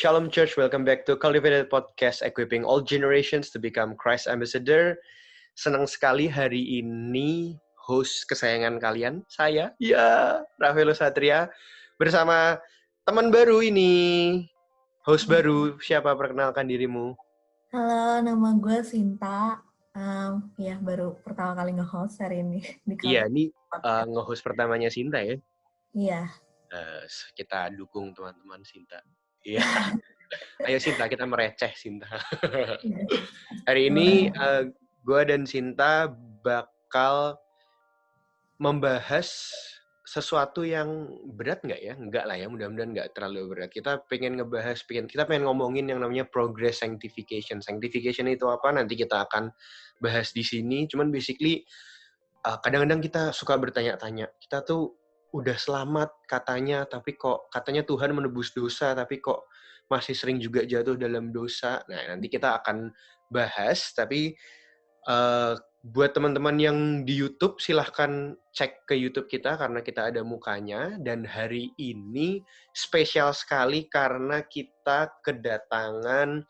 Shalom Church, welcome back to Cultivated Podcast, equipping all generations to become Christ Ambassador. Senang sekali hari ini host kesayangan kalian, saya, Rafael Satria, bersama teman baru ini. Host baru, siapa? Perkenalkan dirimu. Halo, nama gue Sinta. Baru pertama kali nge-host hari ini. Iya, ini nge-host pertamanya Sinta ya? Iya. Kita dukung teman-teman Sinta. Iya. Ayo Sinta, kita mereceh Sinta. Hari ini gue dan Sinta bakal membahas sesuatu yang berat nggak ya? Enggak lah ya, mudah-mudahan nggak terlalu berat. Kita pengen ngomongin yang namanya progress sanctification. Sanctification itu apa? Nanti kita akan bahas di sini. Cuman basically, kadang-kadang kita suka bertanya-tanya. Kita tuh udah selamat katanya, tapi kok katanya Tuhan menebus dosa, tapi kok masih sering juga jatuh dalam dosa. Nah, nanti kita akan bahas, tapi buat teman-teman yang di YouTube, silahkan cek ke YouTube kita karena kita ada mukanya. Dan hari ini spesial sekali karena kita kedatangan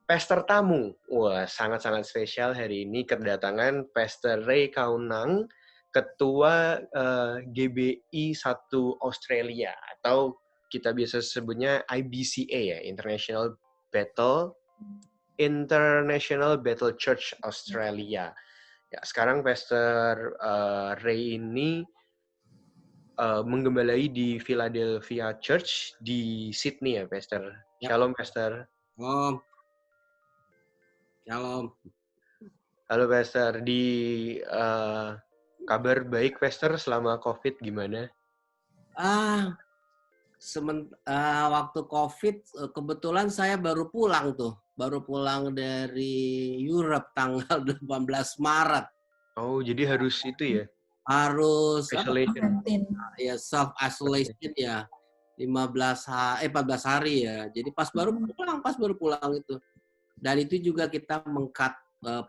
pastor tamu. Wah, sangat-sangat spesial hari ini kedatangan Pastor Ray Kaunang, Ketua GBI 1 Australia, atau kita biasa sebutnya IBCA ya, International Battle Church Australia. Ya, sekarang Pastor Ray ini menggembalai di Philadelphia Church di Sydney ya, Pastor. Yep. Shalom, Pastor. Shalom. Halo, Pastor. Di kabar baik, Pastor, selama COVID gimana? Waktu COVID, kebetulan saya baru pulang dari Europe tanggal 18 Maret. Oh, jadi harus itu ya? Harus isolation. Self isolation ya. 14 hari ya. Jadi pas baru pulang itu. Dan itu juga kita meng-cut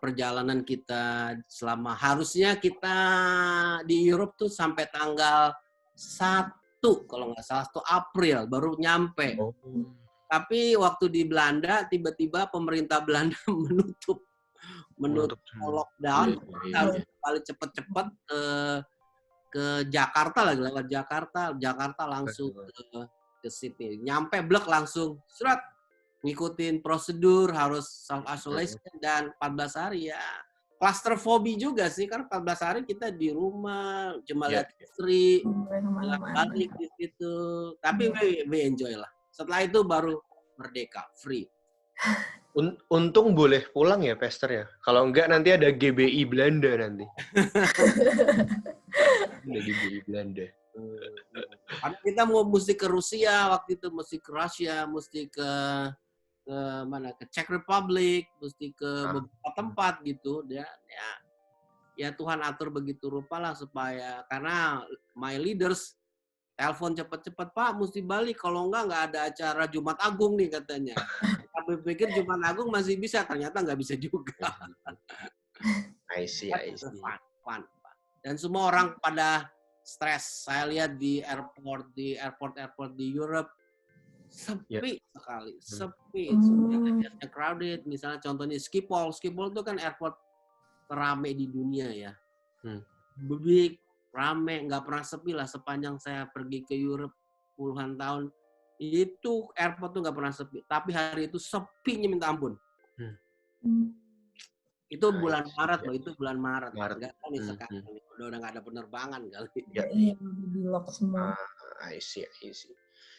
perjalanan kita selama harusnya kita di Europe tuh sampai tanggal 1 kalau nggak salah 1 April baru nyampe. Oh. Tapi waktu di Belanda tiba-tiba pemerintah Belanda menutup lockdown. Harus balik cepet-cepet ke Jakarta lagi, lewat Jakarta langsung ke Sydney. Nyampe blek langsung surat ngikutin prosedur, harus self isolation dan 14 hari ya. Claustrophobic juga sih, kan 14 hari kita di rumah cuma lihat istri, balik di situ. Tapi we enjoy lah. Setelah itu baru merdeka, free. Untung boleh pulang ya, Pastor ya. Kalau enggak nanti ada GBI Belanda nanti. Ada GBI Belanda. Karena kita mesti ke Rusia waktu itu, mesti ke Rusia, mesti ke Czech Republic, mesti ke beberapa tempat gitu. Ya Tuhan atur begitu rupa lah supaya, karena my leaders telepon cepet-cepet, Pak mesti balik, kalau enggak ada acara Jumat Agung nih katanya. Kami pikir Jumat Agung masih bisa, ternyata nggak bisa juga. I see. Fun. Dan semua orang pada stres. Saya lihat di airport di Europe sepi sekali, sepi. Semuanya crowded. Misalnya contohnya Schiphol itu kan airport terame di dunia ya. Big, rame, nggak pernah sepi lah sepanjang saya pergi ke Europe puluhan tahun. Itu airport tuh nggak pernah sepi. Tapi hari itu sepinya minta ampun. Itu bulan Maret loh, itu bulan Maret. Nggak tahu nih sekarang. Udah nggak ada penerbangan kali. Iya, di lock semua. I see.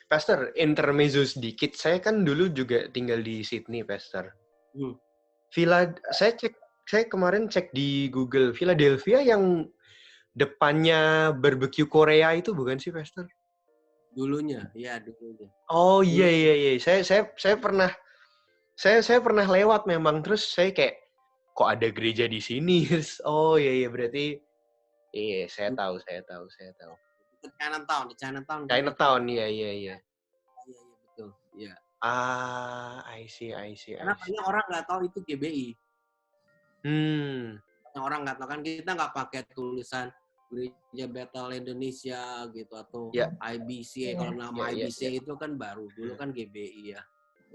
Pastor, intermezzo sedikit. Saya kan dulu juga tinggal di Sydney, Pastor. Saya kemarin cek di Google, Philadelphia yang depannya barbecue Korea itu bukan sih, Pastor? Dulunya. Oh iya. Saya pernah lewat memang, terus saya kayak kok ada gereja di sini. Oh iya berarti saya tahu. Di Chinatown. Iya. Betul. Iya. I see. Karena banyak orang nggak tahu itu GBI. Banyak orang nggak tahu, kan kita nggak pakai tulisan Gereja Battle Indonesia gitu atau IBCA. Kalau nama IBCA itu kan baru, dulu kan GBI ya.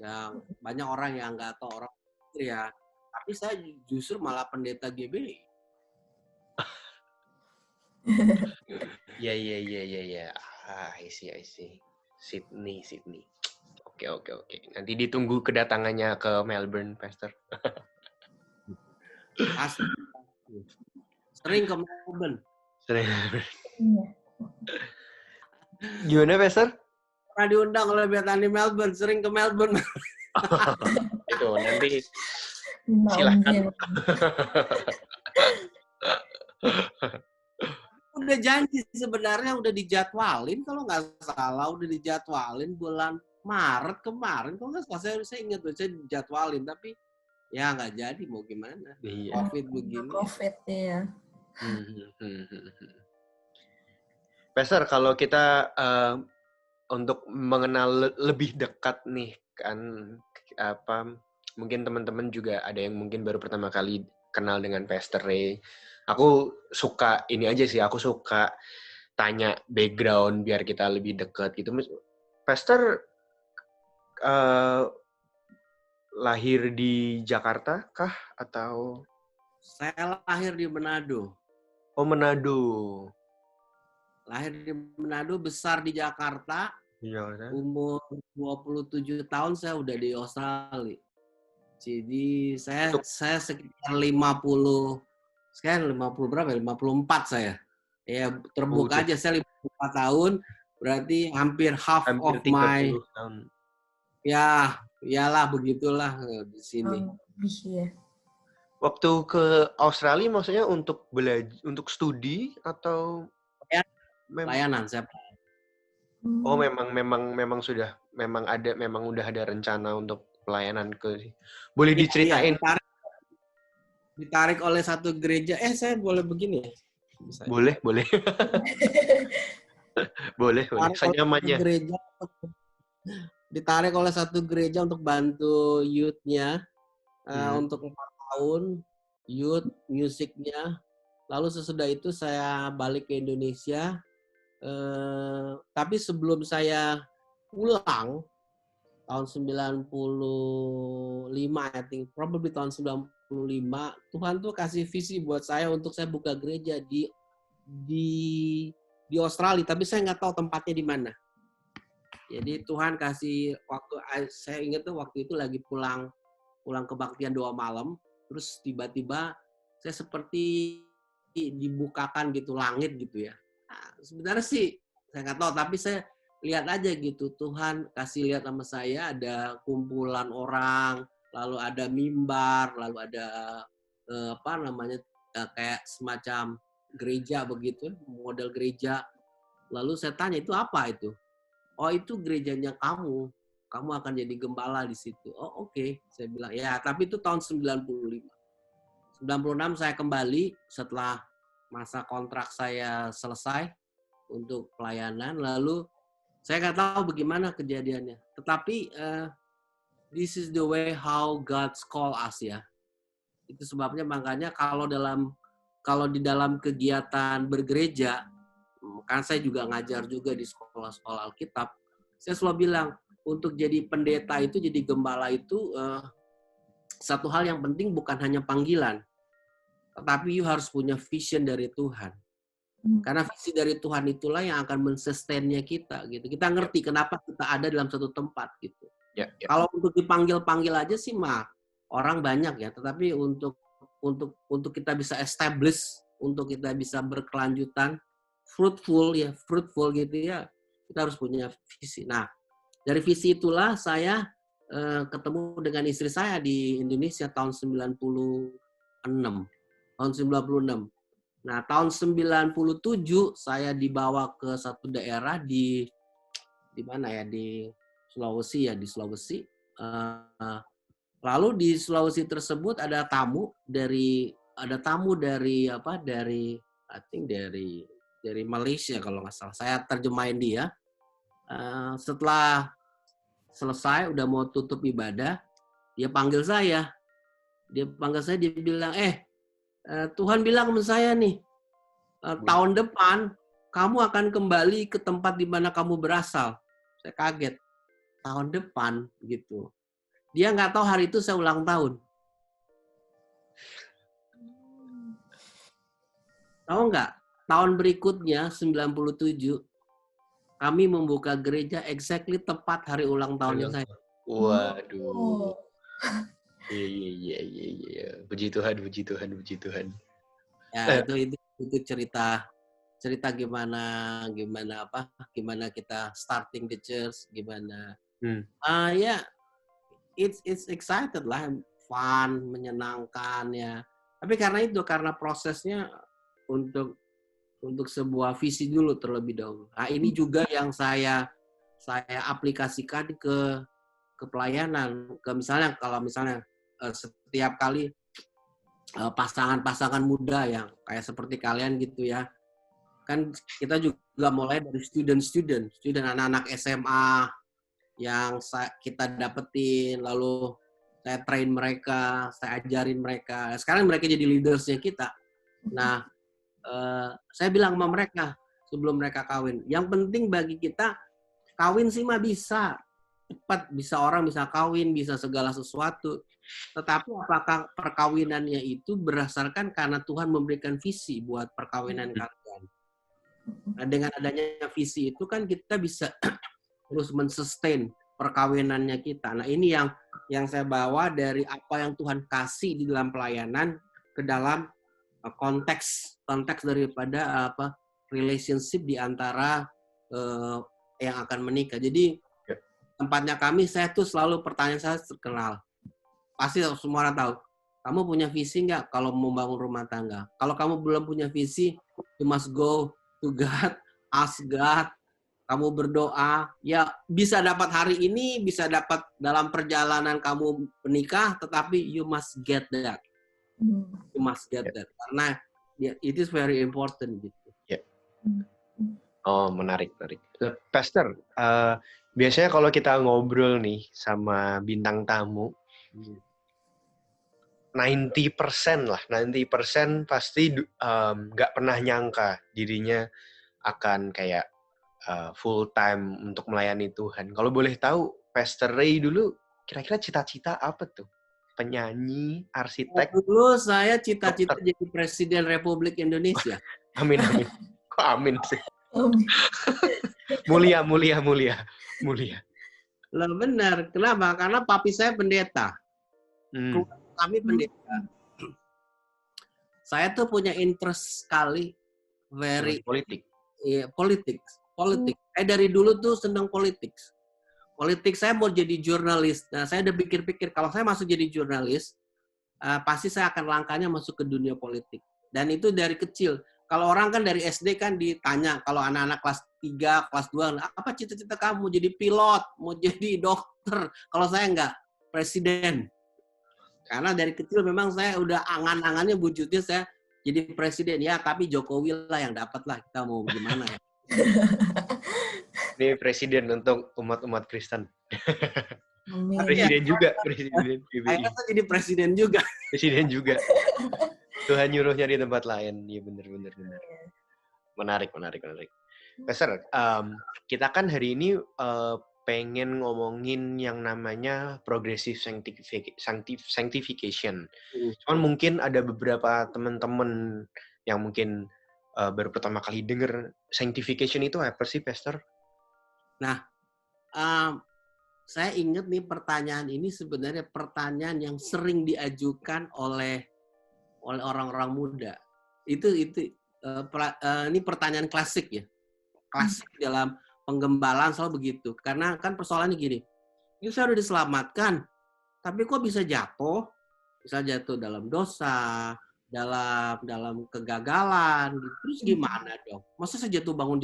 Yang banyak orang yang nggak tahu orang ya. Tapi saya justru malah pendeta GBI. Ya. I see. Sydney. Oke. Nanti ditunggu kedatangannya ke Melbourne, Pastor. Asli. Sering ke Melbourne. Sering. Iya. Gimana, Pastor? Pernah diundang oleh Bethany Melbourne, sering ke Melbourne. Itu nanti Mbak silakan. Ongil. Udah janji sebenarnya, udah dijadwalin kalau nggak salah, udah dijadwalin bulan Maret kemarin. Kalau nggak salah, saya ingat tuh, saya dijadwalin, tapi ya nggak jadi, mau gimana. Iya. COVID begini. COVID ya. Pastor, kalau kita untuk mengenal lebih dekat nih kan, mungkin teman-teman juga ada yang mungkin baru pertama kali kenal dengan Pastor Ray. Aku suka ini aja sih, aku suka tanya background biar kita lebih dekat gitu. Pastor lahir di Jakarta kah atau? Saya lahir di Manado. Oh, Manado. Lahir di Manado, besar di Jakarta. Umur 27 tahun saya udah di Australia. Jadi saya sekitar 50, sekarang 50 berapa? 54 saya. Ya terbuka aja, saya 54 tahun, berarti hampir half of my tahun. Ya, iyalah begitulah di sini. Iya. Waktu ke Australia maksudnya untuk untuk studi atau pelayanan saya. Oh, memang udah ada rencana untuk pelayanan ke. Boleh diceritain? Iya, ditarik oleh satu gereja. Saya boleh begini ya? Boleh. boleh. Senyamannya. Ditarik oleh satu gereja untuk bantu youth-nya untuk 4 tahun, youth musiknya. Lalu sesudah itu saya balik ke Indonesia. Tapi sebelum saya pulang tahun 95, I think probably tahun 95, Tuhan tuh kasih visi buat saya untuk saya buka gereja di Australia, tapi saya nggak tahu tempatnya di mana. Jadi Tuhan kasih waktu, saya ingat tuh waktu itu lagi pulang kebaktian doa malam, terus tiba-tiba saya seperti dibukakan gitu langit gitu ya. Nah, sebenarnya sih saya nggak tahu, tapi saya lihat aja gitu, Tuhan kasih lihat sama saya ada kumpulan orang, lalu ada mimbar, lalu ada kayak semacam gereja begitu, model gereja. Lalu saya tanya, itu apa itu? Oh, itu gerejanya kamu akan jadi gembala di situ. Oh, oke. Saya bilang, ya, tapi itu tahun 95. 96 saya kembali setelah masa kontrak saya selesai untuk pelayanan. Lalu saya nggak tahu bagaimana kejadiannya. Tetapi this is the way how God's call us ya. Itu sebabnya makanya kalau di dalam kegiatan bergereja, kan saya juga ngajar juga di sekolah-sekolah Alkitab. Saya selalu bilang, untuk jadi pendeta itu, jadi gembala itu, satu hal yang penting bukan hanya panggilan, tetapi you harus punya vision dari Tuhan. Karena visi dari Tuhan itulah yang akan mensustainnya kita gitu. Kita ngerti kenapa kita ada dalam satu tempat gitu. Ya. Kalau untuk dipanggil aja sih mah orang banyak ya, tetapi untuk kita bisa establish, untuk kita bisa berkelanjutan, fruitful gitu ya, kita harus punya visi. Nah, dari visi itulah saya ketemu dengan istri saya di Indonesia tahun 96. Nah, tahun 97 saya dibawa ke satu daerah di mana ya, di Sulawesi. Lalu di Sulawesi tersebut ada tamu dari Malaysia kalau nggak salah. Saya terjemahin dia. Setelah selesai udah mau tutup ibadah, dia panggil saya. Dia bilang, Tuhan bilang sama saya nih, tahun depan kamu akan kembali ke tempat di mana kamu berasal. Saya kaget. Tahun depan gitu. Dia nggak tahu hari itu saya ulang tahun. Tahu nggak? Tahun berikutnya 97 kami membuka gereja exactly tepat hari ulang tahunnya saya. Waduh. Iya. Puji Tuhan. Ya itu cerita gimana kita starting the church, gimana. Ya, it's excited lah, fun, menyenangkan ya. Tapi karena prosesnya untuk sebuah visi dulu terlebih dahulu. Nah, ini juga yang saya aplikasikan ke pelayanan. Kalau misalnya setiap kali pasangan-pasangan muda yang kayak seperti kalian gitu ya. Kan kita juga mulai dari student anak-anak SMA yang kita dapetin, lalu saya train mereka, saya ajarin mereka. Sekarang mereka jadi leadersnya kita. Nah, saya bilang sama mereka sebelum mereka kawin, yang penting bagi kita kawin sih mah bisa cepat, orang bisa kawin, bisa segala sesuatu. Tetapi apakah perkawinannya itu berdasarkan karena Tuhan memberikan visi buat perkawinan kalian? Nah, dengan adanya visi itu kan kita bisa terus men-sustain perkawinannya kita. Nah, ini yang saya bawa dari apa yang Tuhan kasih di dalam pelayanan ke dalam konteks daripada relationship di antara yang akan menikah. Jadi tempatnya saya tuh selalu pertanyaan saya terkenal. Pasti semua orang tahu. Kamu punya visi nggak kalau membangun rumah tangga? Kalau kamu belum punya visi, you must go to God, ask God. Kamu berdoa, ya bisa dapat hari ini, bisa dapat dalam perjalanan kamu menikah, tetapi you must get that. You must get that. Karena it is very important gitu. Yeah. Oh, menarik. Pastor, biasanya kalau kita ngobrol nih sama bintang tamu, 90% pasti nggak pernah nyangka dirinya akan kayak full time untuk melayani Tuhan. Kalau boleh tahu, Pastor Ray dulu kira-kira cita-cita apa tuh? Penyanyi, arsitek? Dulu saya cita-cita jadi Presiden Republik Indonesia. Amin. Kok amin sih? Mulia. Lah benar. Kenapa? Karena papi saya pendeta. Kami pendeta. Saya tuh punya interest sekali politik. Iya, politik. Dari dulu tuh senang politik. Saya mau jadi jurnalis. Nah, saya udah pikir-pikir kalau saya masuk jadi jurnalis, pasti saya akan langkahnya masuk ke dunia politik. Dan itu dari kecil. Kalau orang kan dari SD kan ditanya, kalau anak-anak kelas 3, kelas 2, apa cita-cita kamu? Jadi pilot, mau jadi dokter. Kalau saya enggak, presiden. Karena dari kecil memang saya udah angan-angannya wujudnya saya jadi presiden. Ya, tapi Jokowi lah yang dapat lah. Kita mau gimana ya. Ini presiden untuk umat-umat Kristen. Amin. Presiden juga. Kayaknya jadi presiden juga. Presiden juga. Tuhan nyuruhnya di tempat lain. Iya benar. Menarik. Pastor, kita kan hari ini pengen ngomongin yang namanya progressive sanctification. Cuman mungkin ada beberapa teman-teman yang mungkin baru pertama kali dengar sanctification itu apa sih, Pastor? Nah, saya ingat nih pertanyaan ini sebenarnya pertanyaan yang sering diajukan oleh orang-orang muda. Ini pertanyaan klasik ya. Klasik dalam penggembalaan selalu begitu. Karena kan persoalannya gini. Ini saya udah diselamatkan, tapi kok bisa jatuh? Bisa jatuh dalam dosa, dalam kegagalan. Terus gimana dong? Masa saya jatuh bangun?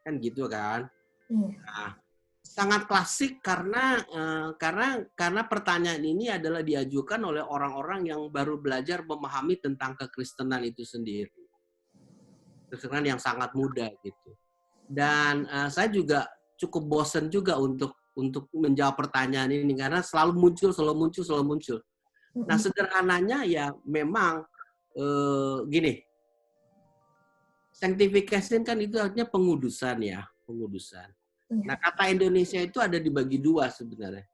Kan gitu kan. Nah, sangat klasik karena pertanyaan ini adalah diajukan oleh orang-orang yang baru belajar memahami tentang kekristenan itu sendiri. Kekristenan yang sangat muda gitu. Dan saya juga cukup bosan juga untuk menjawab pertanyaan ini karena selalu muncul. Nah, sederhananya ya memang gini. Sanctification kan itu artinya pengudusan ya, pengudusan. Nah, kata Indonesia itu ada dibagi dua sebenarnya.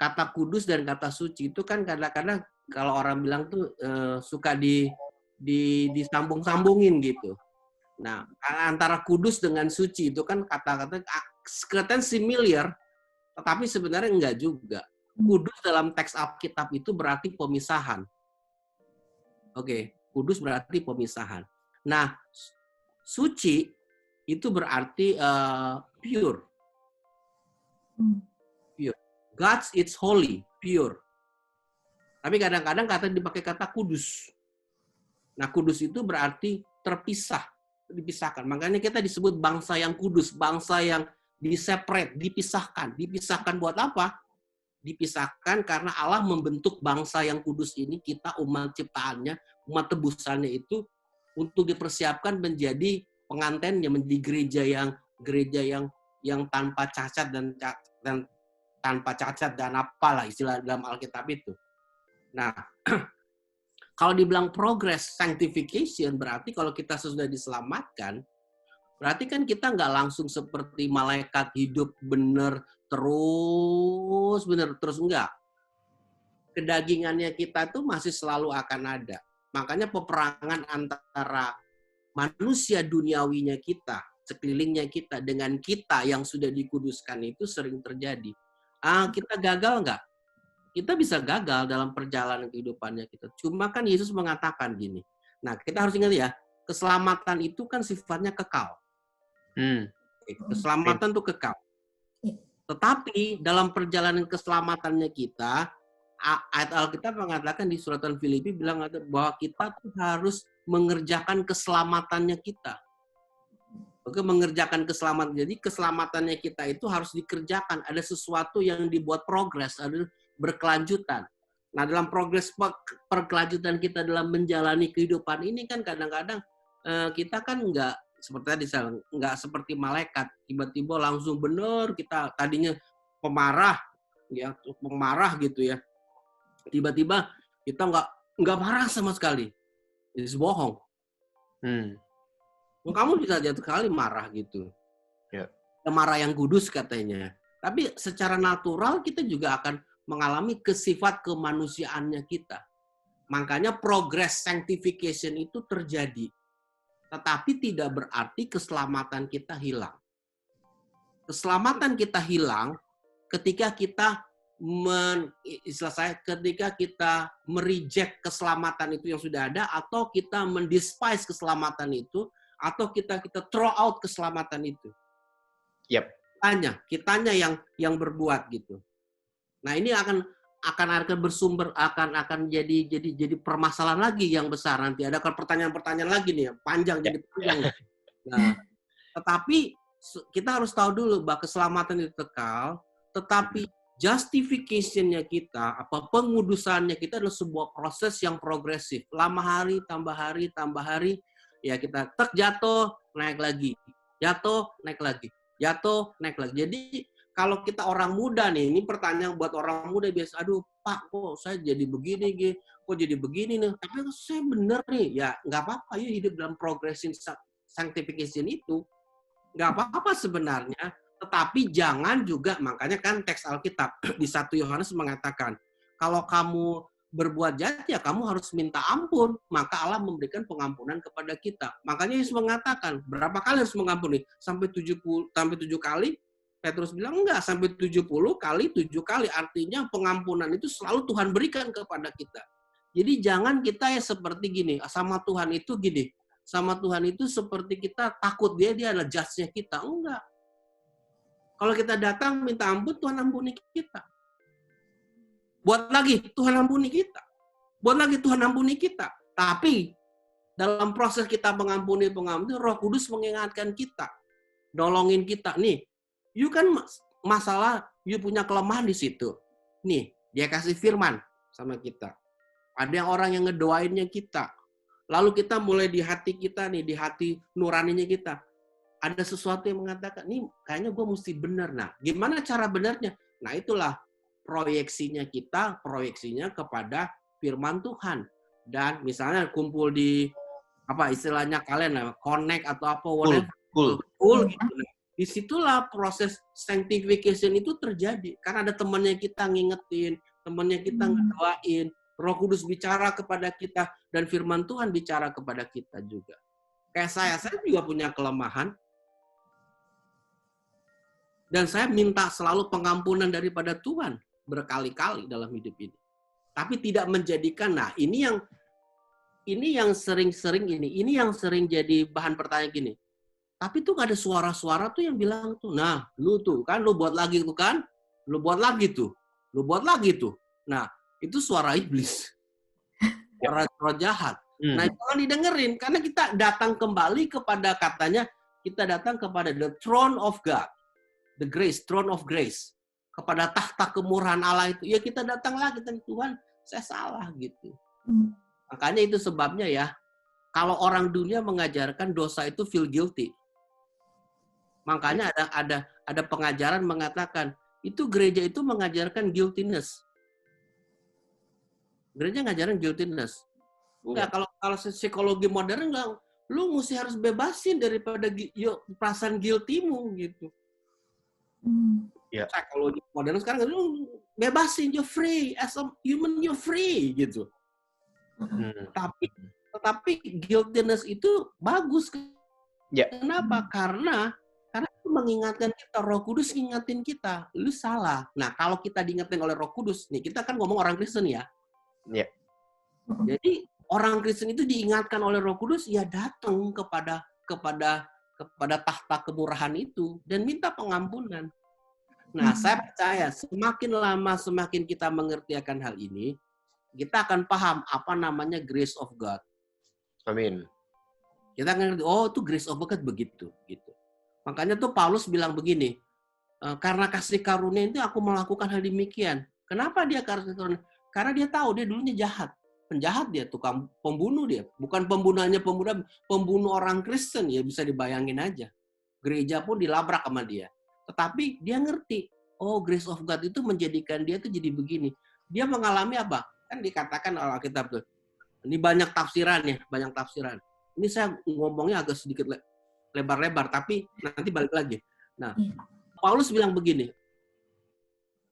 kata kudus dan kata suci itu kan kadang-kadang kalau orang bilang tuh suka disambung-sambungin gitu. Nah, antara kudus dengan suci itu kan kata-kata kelihatan similar, tetapi sebenarnya enggak juga. Kudus dalam teks Alkitab itu berarti pemisahan. Oke, kudus berarti pemisahan. Nah, suci itu berarti pure. Pure. God's it's holy, pure. Tapi kadang-kadang dipakai kata kudus. Nah, kudus itu berarti terpisah, dipisahkan. Makanya kita disebut bangsa yang kudus, bangsa yang diseparate, dipisahkan. Dipisahkan buat apa? Dipisahkan karena Allah membentuk bangsa yang kudus ini, kita umat ciptaannya, umat tebusannya itu untuk dipersiapkan menjadi pengantennya, menjadi gereja yang tanpa cacat dan tanpa cacat dan apalah istilah dalam Alkitab itu. Nah, kalau dibilang progress sanctification berarti kalau kita sudah diselamatkan, berarti kan kita nggak langsung seperti malaikat hidup bener terus enggak. Kedagingannya kita tuh masih selalu akan ada. Makanya peperangan antara manusia duniawinya kita, sekelilingnya kita, dengan kita yang sudah dikuduskan itu sering terjadi. Kita gagal nggak? Kita bisa gagal dalam perjalanan kehidupannya kita. Cuma kan Yesus mengatakan gini. Nah, kita harus ingat ya, keselamatan itu kan sifatnya kekal. Keselamatan itu kekal. Tetapi dalam perjalanan keselamatannya kita, ayat Alkitab mengatakan di suratan Filipi bilang bahwa kita tuh harus mengerjakan keselamatannya kita. Oke, mengerjakan keselamatan. Jadi keselamatannya kita itu harus dikerjakan. Ada sesuatu yang dibuat progres, ada berkelanjutan. Nah, dalam progres perkelanjutan kita dalam menjalani kehidupan ini kan kadang-kadang kita kan nggak seperti tadi nggak seperti malaikat tiba-tiba langsung benar kita tadinya pemarah gitu ya, tiba-tiba kita nggak marah sama sekali, itu bohong. Kamu bisa jatuh kali marah gitu, marah yang kudus katanya, tapi secara natural kita juga akan mengalami kesifat kemanusiaannya kita. Makanya progress sanctification itu terjadi. Tetapi tidak berarti keselamatan kita hilang. Keselamatan kita hilang ketika kita ketika kita mereject keselamatan itu yang sudah ada, atau kita mendespise keselamatan itu, atau kita throw out keselamatan itu. Kitanya yang berbuat gitu. Nah, ini akan bersumber akan jadi permasalahan lagi yang besar nanti. Ada pertanyaan-pertanyaan lagi nih, panjang jadi panjang. Nah, tetapi kita harus tahu dulu bahwa keselamatan itu kekal, tetapi justification-nya kita, pengudusannya kita adalah sebuah proses yang progresif. Lama hari, tambah hari, ya kita jatuh, naik lagi. Jatuh, naik lagi. Jatuh, naik lagi. Jadi kalau kita orang muda nih, ini pertanyaan buat orang muda biasa, aduh Pak, kok saya jadi begini, kok jadi begini nih, tapi saya bener nih, ya nggak apa-apa, ya hidup dalam progressive sanctification itu, nggak apa-apa sebenarnya, tetapi jangan juga, makanya kan teks Alkitab di 1 Yohanes mengatakan, kalau kamu berbuat jahat, ya kamu harus minta ampun, maka Allah memberikan pengampunan kepada kita. Makanya Yesus mengatakan, berapa kali harus mengampuni? Sampai 7 kali? Petrus bilang enggak, sampai 70 kali, 7 kali. Artinya pengampunan itu selalu Tuhan berikan kepada kita. Jadi jangan kita ya seperti gini, sama Tuhan itu gini. Sama Tuhan itu seperti kita takut dia adalah judge-nya kita. Enggak. Kalau kita datang minta ampun, Tuhan ampuni kita. Buat lagi, Tuhan ampuni kita. Buat lagi, Tuhan ampuni kita. Tapi dalam proses kita mengampuni, Roh Kudus mengingatkan kita. Nolongin kita. Nih, you kan masalah, you punya kelemahan di situ. Nih, dia kasih firman sama kita. Ada yang orang yang ngedoainnya kita. Lalu kita mulai di hati kita nih, di hati nuraninya kita. Ada sesuatu yang mengatakan, nih kayaknya gue mesti benar. Nah, gimana cara benarnya? Nah, itulah proyeksinya kepada firman Tuhan. Dan misalnya kumpul di, istilahnya kalian, connect atau apa, whatever. Cool gitu. Di disitulah proses sanctification itu terjadi. Karena ada temannya kita ngingetin, temannya kita ngedoain, Roh Kudus bicara kepada kita, dan firman Tuhan bicara kepada kita juga. Kayak saya juga punya kelemahan. Dan saya minta selalu pengampunan daripada Tuhan berkali-kali dalam hidup ini. Tapi tidak menjadikan, nah ini yang sering-sering ini yang sering jadi bahan pertanyaan gini. Tapi tuh ada suara-suara tuh yang bilang tuh, nah lu tuh kan, lu buat lagi tuh kan, lu buat lagi tuh, lu buat lagi tuh. Nah itu suara iblis, suara jahat. Nah itu kan didengerin, karena kita datang kembali kepada katanya, kita datang kepada the throne of God, the grace, throne of grace, kepada tahta kemurahan Allah itu. Ya kita datang lagi, Tuhan saya salah gitu. Makanya itu sebabnya ya, kalau orang dunia mengajarkan dosa itu feel guilty. Makanya ada pengajaran mengatakan, itu gereja itu mengajarkan guiltiness. Gereja ngajarin guiltiness. Enggak, kalau psikologi modern enggak, lu mesti harus bebasin daripada perasaan guilty-mu gitu. Psikologi modern sekarang lu bebasin, you're free, as a human you're free gitu. Tetapi guiltiness itu bagus. Kenapa? Karena itu mengingatkan kita, Roh Kudus ingatin kita, lu salah. Nah, kalau kita diingatin oleh Roh Kudus, nih kita kan ngomong orang Kristen ya. Jadi orang Kristen itu diingatkan oleh Roh Kudus, ya datang kepada tahta kemurahan itu dan minta pengampunan. Nah, saya percaya semakin lama semakin kita mengerti akan hal ini, kita akan paham apa namanya grace of God. Amin. Kita akan ngerti, oh itu grace of God begitu, gitu. Makanya tuh Paulus bilang begini, karena kasih karunia itu aku melakukan hal demikian. Kenapa dia kasih karunia? Karena dia tahu dia dulunya jahat. Penjahat dia, tukang pembunuh dia. Bukan pembunuhannya pembunuh orang Kristen, ya bisa dibayangin aja. Gereja pun dilabrak sama dia. Tetapi dia ngerti, oh grace of God itu menjadikan dia tuh jadi begini. Dia mengalami apa? Kan dikatakan oleh Alkitab tuh. Ini banyak tafsiran ya, banyak tafsiran. Ini saya ngomongnya agak sedikit lebar-lebar, tapi nanti balik lagi. Nah, Paulus bilang begini,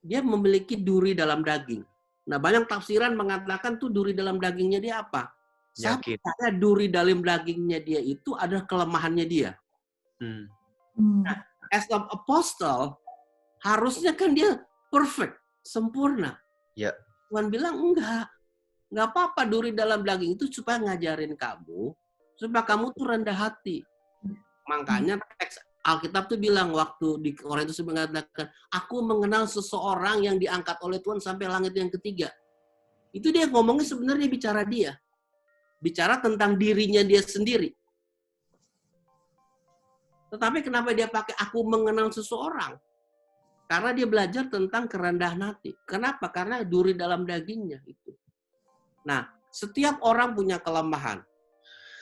dia memiliki duri dalam daging. Nah, banyak tafsiran mengatakan tuh duri dalam dagingnya dia apa? Saya percaya duri dalam dagingnya dia itu adalah kelemahannya dia. Nah, as an apostle, harusnya kan dia perfect, sempurna. Tuhan bilang enggak apa-apa duri dalam daging itu supaya ngajarin kamu, supaya kamu tuh rendah hati. Makanya teks Alkitab tuh bilang waktu di Korintus mengatakan, aku mengenal seseorang yang diangkat oleh Tuhan sampai langit yang ketiga. Itu dia ngomongnya sebenarnya bicara dia. Bicara tentang dirinya dia sendiri. Tetapi kenapa dia pakai aku mengenal seseorang? Karena dia belajar tentang kerendahan hati. Kenapa? Karena duri dalam dagingnya itu. Nah, setiap orang punya kelemahan.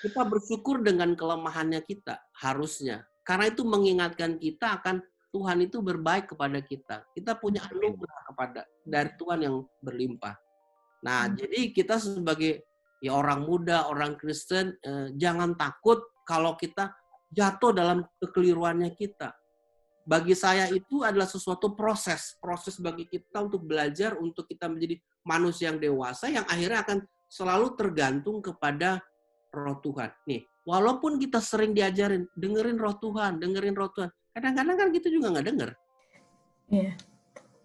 Kita bersyukur dengan kelemahannya kita, harusnya. Karena itu mengingatkan kita akan Tuhan itu berbaik kepada kita. Kita punya anugerah dari Tuhan yang berlimpah. Nah, jadi kita sebagai ya orang muda, orang Kristen, jangan takut kalau kita jatuh dalam kekeliruannya kita. Bagi saya itu adalah sesuatu proses bagi kita untuk belajar, untuk kita menjadi manusia yang dewasa, yang akhirnya akan selalu tergantung kepada Roh Tuhan. Nih, walaupun kita sering diajarin, dengerin Roh Tuhan. Kadang-kadang kan kita juga nggak denger.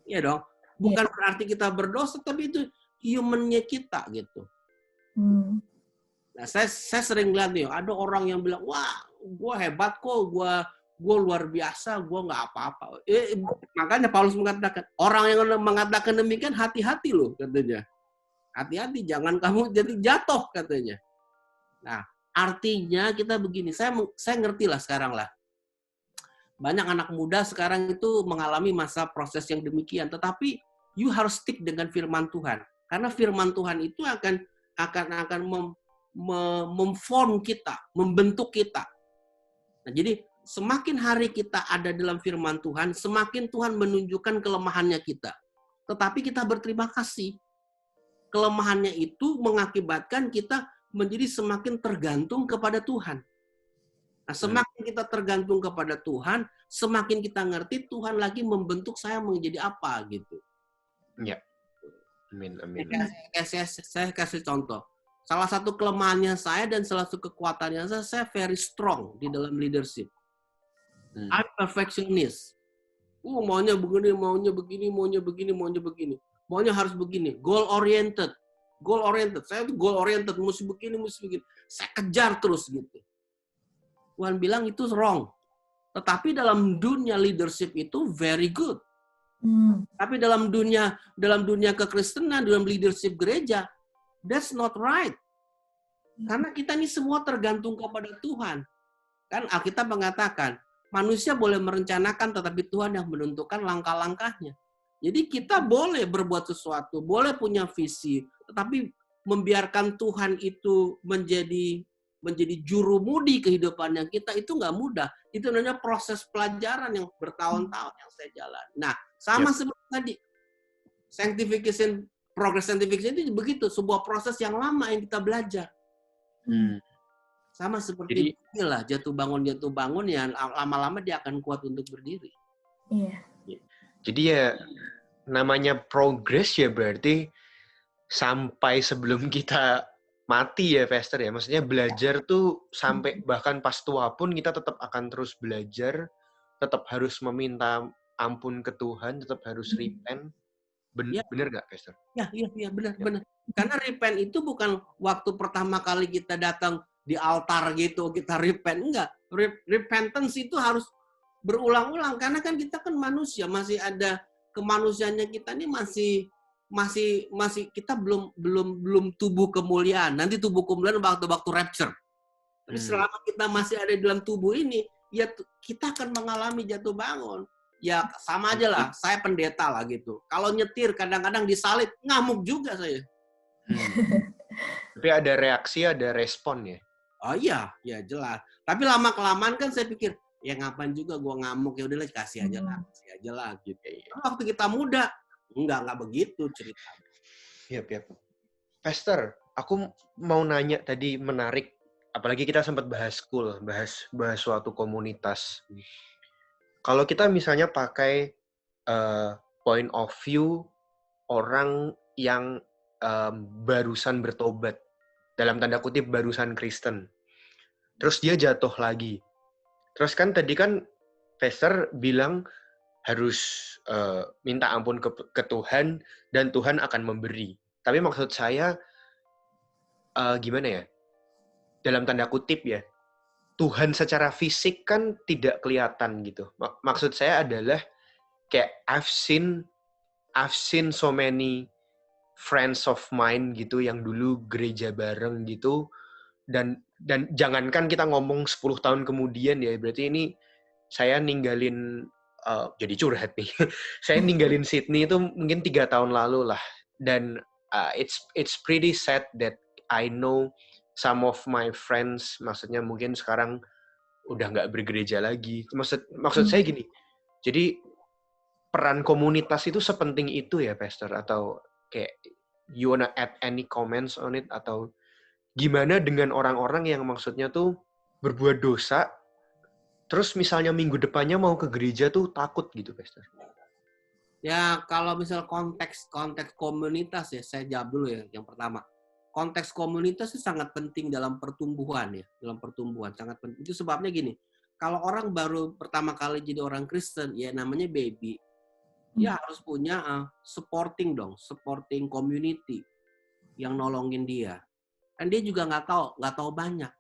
Iya dong. Bukan berarti kita berdosa, tapi itu human-nya kita gitu. Nah, saya sering lihat nih, ada orang yang bilang, wah, gue hebat kok, gue luar biasa, gue nggak apa-apa. Makanya Paulus mengatakan, orang yang mengatakan demikian hati-hati loh, katanya. Hati-hati, jangan kamu jadi jatuh, katanya. Nah, artinya kita begini, saya ngerti lah sekarang lah. Banyak anak muda sekarang itu mengalami masa proses yang demikian, tetapi you harus stick dengan firman Tuhan. Karena firman Tuhan itu akan memform kita, membentuk kita. Nah, jadi semakin hari kita ada dalam firman Tuhan, semakin Tuhan menunjukkan kelemahannya kita. Tetapi kita berterima kasih. Kelemahannya itu mengakibatkan kita menjadi semakin tergantung kepada Tuhan. Nah, semakin kita tergantung kepada Tuhan, semakin kita ngerti Tuhan lagi membentuk saya menjadi apa gitu. Ya. Amin. Saya kasih contoh. Salah satu kelemahannya saya dan salah satu kekuatannya saya very strong di dalam leadership. I'm perfectionist. Maunya begini, maunya begini, maunya begini, maunya begini. Maunya harus begini. Goal oriented. Saya tuh goal oriented, mesti begini. Saya kejar terus gitu. Tuhan bilang itu wrong. Tetapi dalam dunia leadership itu very good. Tapi dalam dunia kekristenan, dalam leadership gereja, that's not right. Karena kita ini semua tergantung kepada Tuhan. Kan Alkitab mengatakan, manusia boleh merencanakan, tetapi Tuhan yang menentukan langkah-langkahnya. Jadi kita boleh berbuat sesuatu, boleh punya visi, tetapi membiarkan Tuhan itu menjadi jurumudi kehidupan yang kita itu nggak mudah. Itu namanya proses pelajaran yang bertahun-tahun yang saya jalan. Nah, sama seperti tadi. Progress sanctification itu begitu, sebuah proses yang lama yang kita belajar. Sama seperti inilah jatuh bangun ya lama-lama dia akan kuat untuk berdiri. Iya. Jadi ya namanya progress ya berarti sampai sebelum kita mati ya, Pastor ya. Maksudnya belajar tuh sampai bahkan pas tua pun kita tetap akan terus belajar, tetap harus meminta ampun ke Tuhan, tetap harus repent. Bener nggak, Pastor? Iya, benar. Karena repent itu bukan waktu pertama kali kita datang di altar gitu, kita repent. Enggak. Repentance itu harus berulang-ulang. Karena kan kita kan manusia, masih ada kemanusiaannya kita ini masih kita belum tubuh kemuliaan. Nanti tubuh kemuliaan waktu rapture. Tapi selama kita masih ada di dalam tubuh ini, ya kita akan mengalami jatuh bangun. Ya sama aja lah, saya pendeta lah gitu. Kalau nyetir kadang-kadang disalib, ngamuk juga saya. Tapi ada reaksi, ada respon ya? Oh iya, ya jelas. Tapi lama-kelamaan kan saya pikir, ya ngapain juga gue ngamuk, ya udahlah kasih aja lah gitu. Waktu kita muda, enggak begitu ceritanya. Iya. Pastor, aku mau nanya tadi menarik, apalagi kita sempat bahas school, bahas suatu komunitas. Kalau kita misalnya pakai point of view orang yang barusan bertobat, dalam tanda kutip barusan Kristen, terus dia jatuh lagi. Terus kan tadi kan Pastor bilang harus minta ampun ke Tuhan dan Tuhan akan memberi. Tapi maksud saya gimana ya? Dalam tanda kutip ya, Tuhan secara fisik kan tidak kelihatan gitu. Maksud saya adalah kayak I've seen so many friends of mine gitu yang dulu gereja bareng gitu, dan jangankan kita ngomong 10 tahun kemudian ya, berarti ini saya ninggalin jadi curhat nih. Saya ninggalin Sydney itu mungkin 3 tahun lalu lah, dan it's pretty sad that I know some of my friends, maksudnya mungkin sekarang udah nggak bergereja lagi. Maksud saya gini, jadi peran komunitas itu sepenting itu ya, Pastor? Atau kayak you wanna add any comments on it? Atau gimana dengan orang-orang yang maksudnya tuh berbuat dosa, terus misalnya minggu depannya mau ke gereja tuh takut gitu, Pastor? Ya kalau misal konteks komunitas ya, saya jawab dulu ya yang pertama. Konteks komunitas itu sangat penting dalam pertumbuhan ya, sangat penting. Itu sebabnya gini, kalau orang baru pertama kali jadi orang Kristen, ya namanya baby, dia harus punya supporting community yang nolongin dia. Dan dia juga nggak tahu banyak.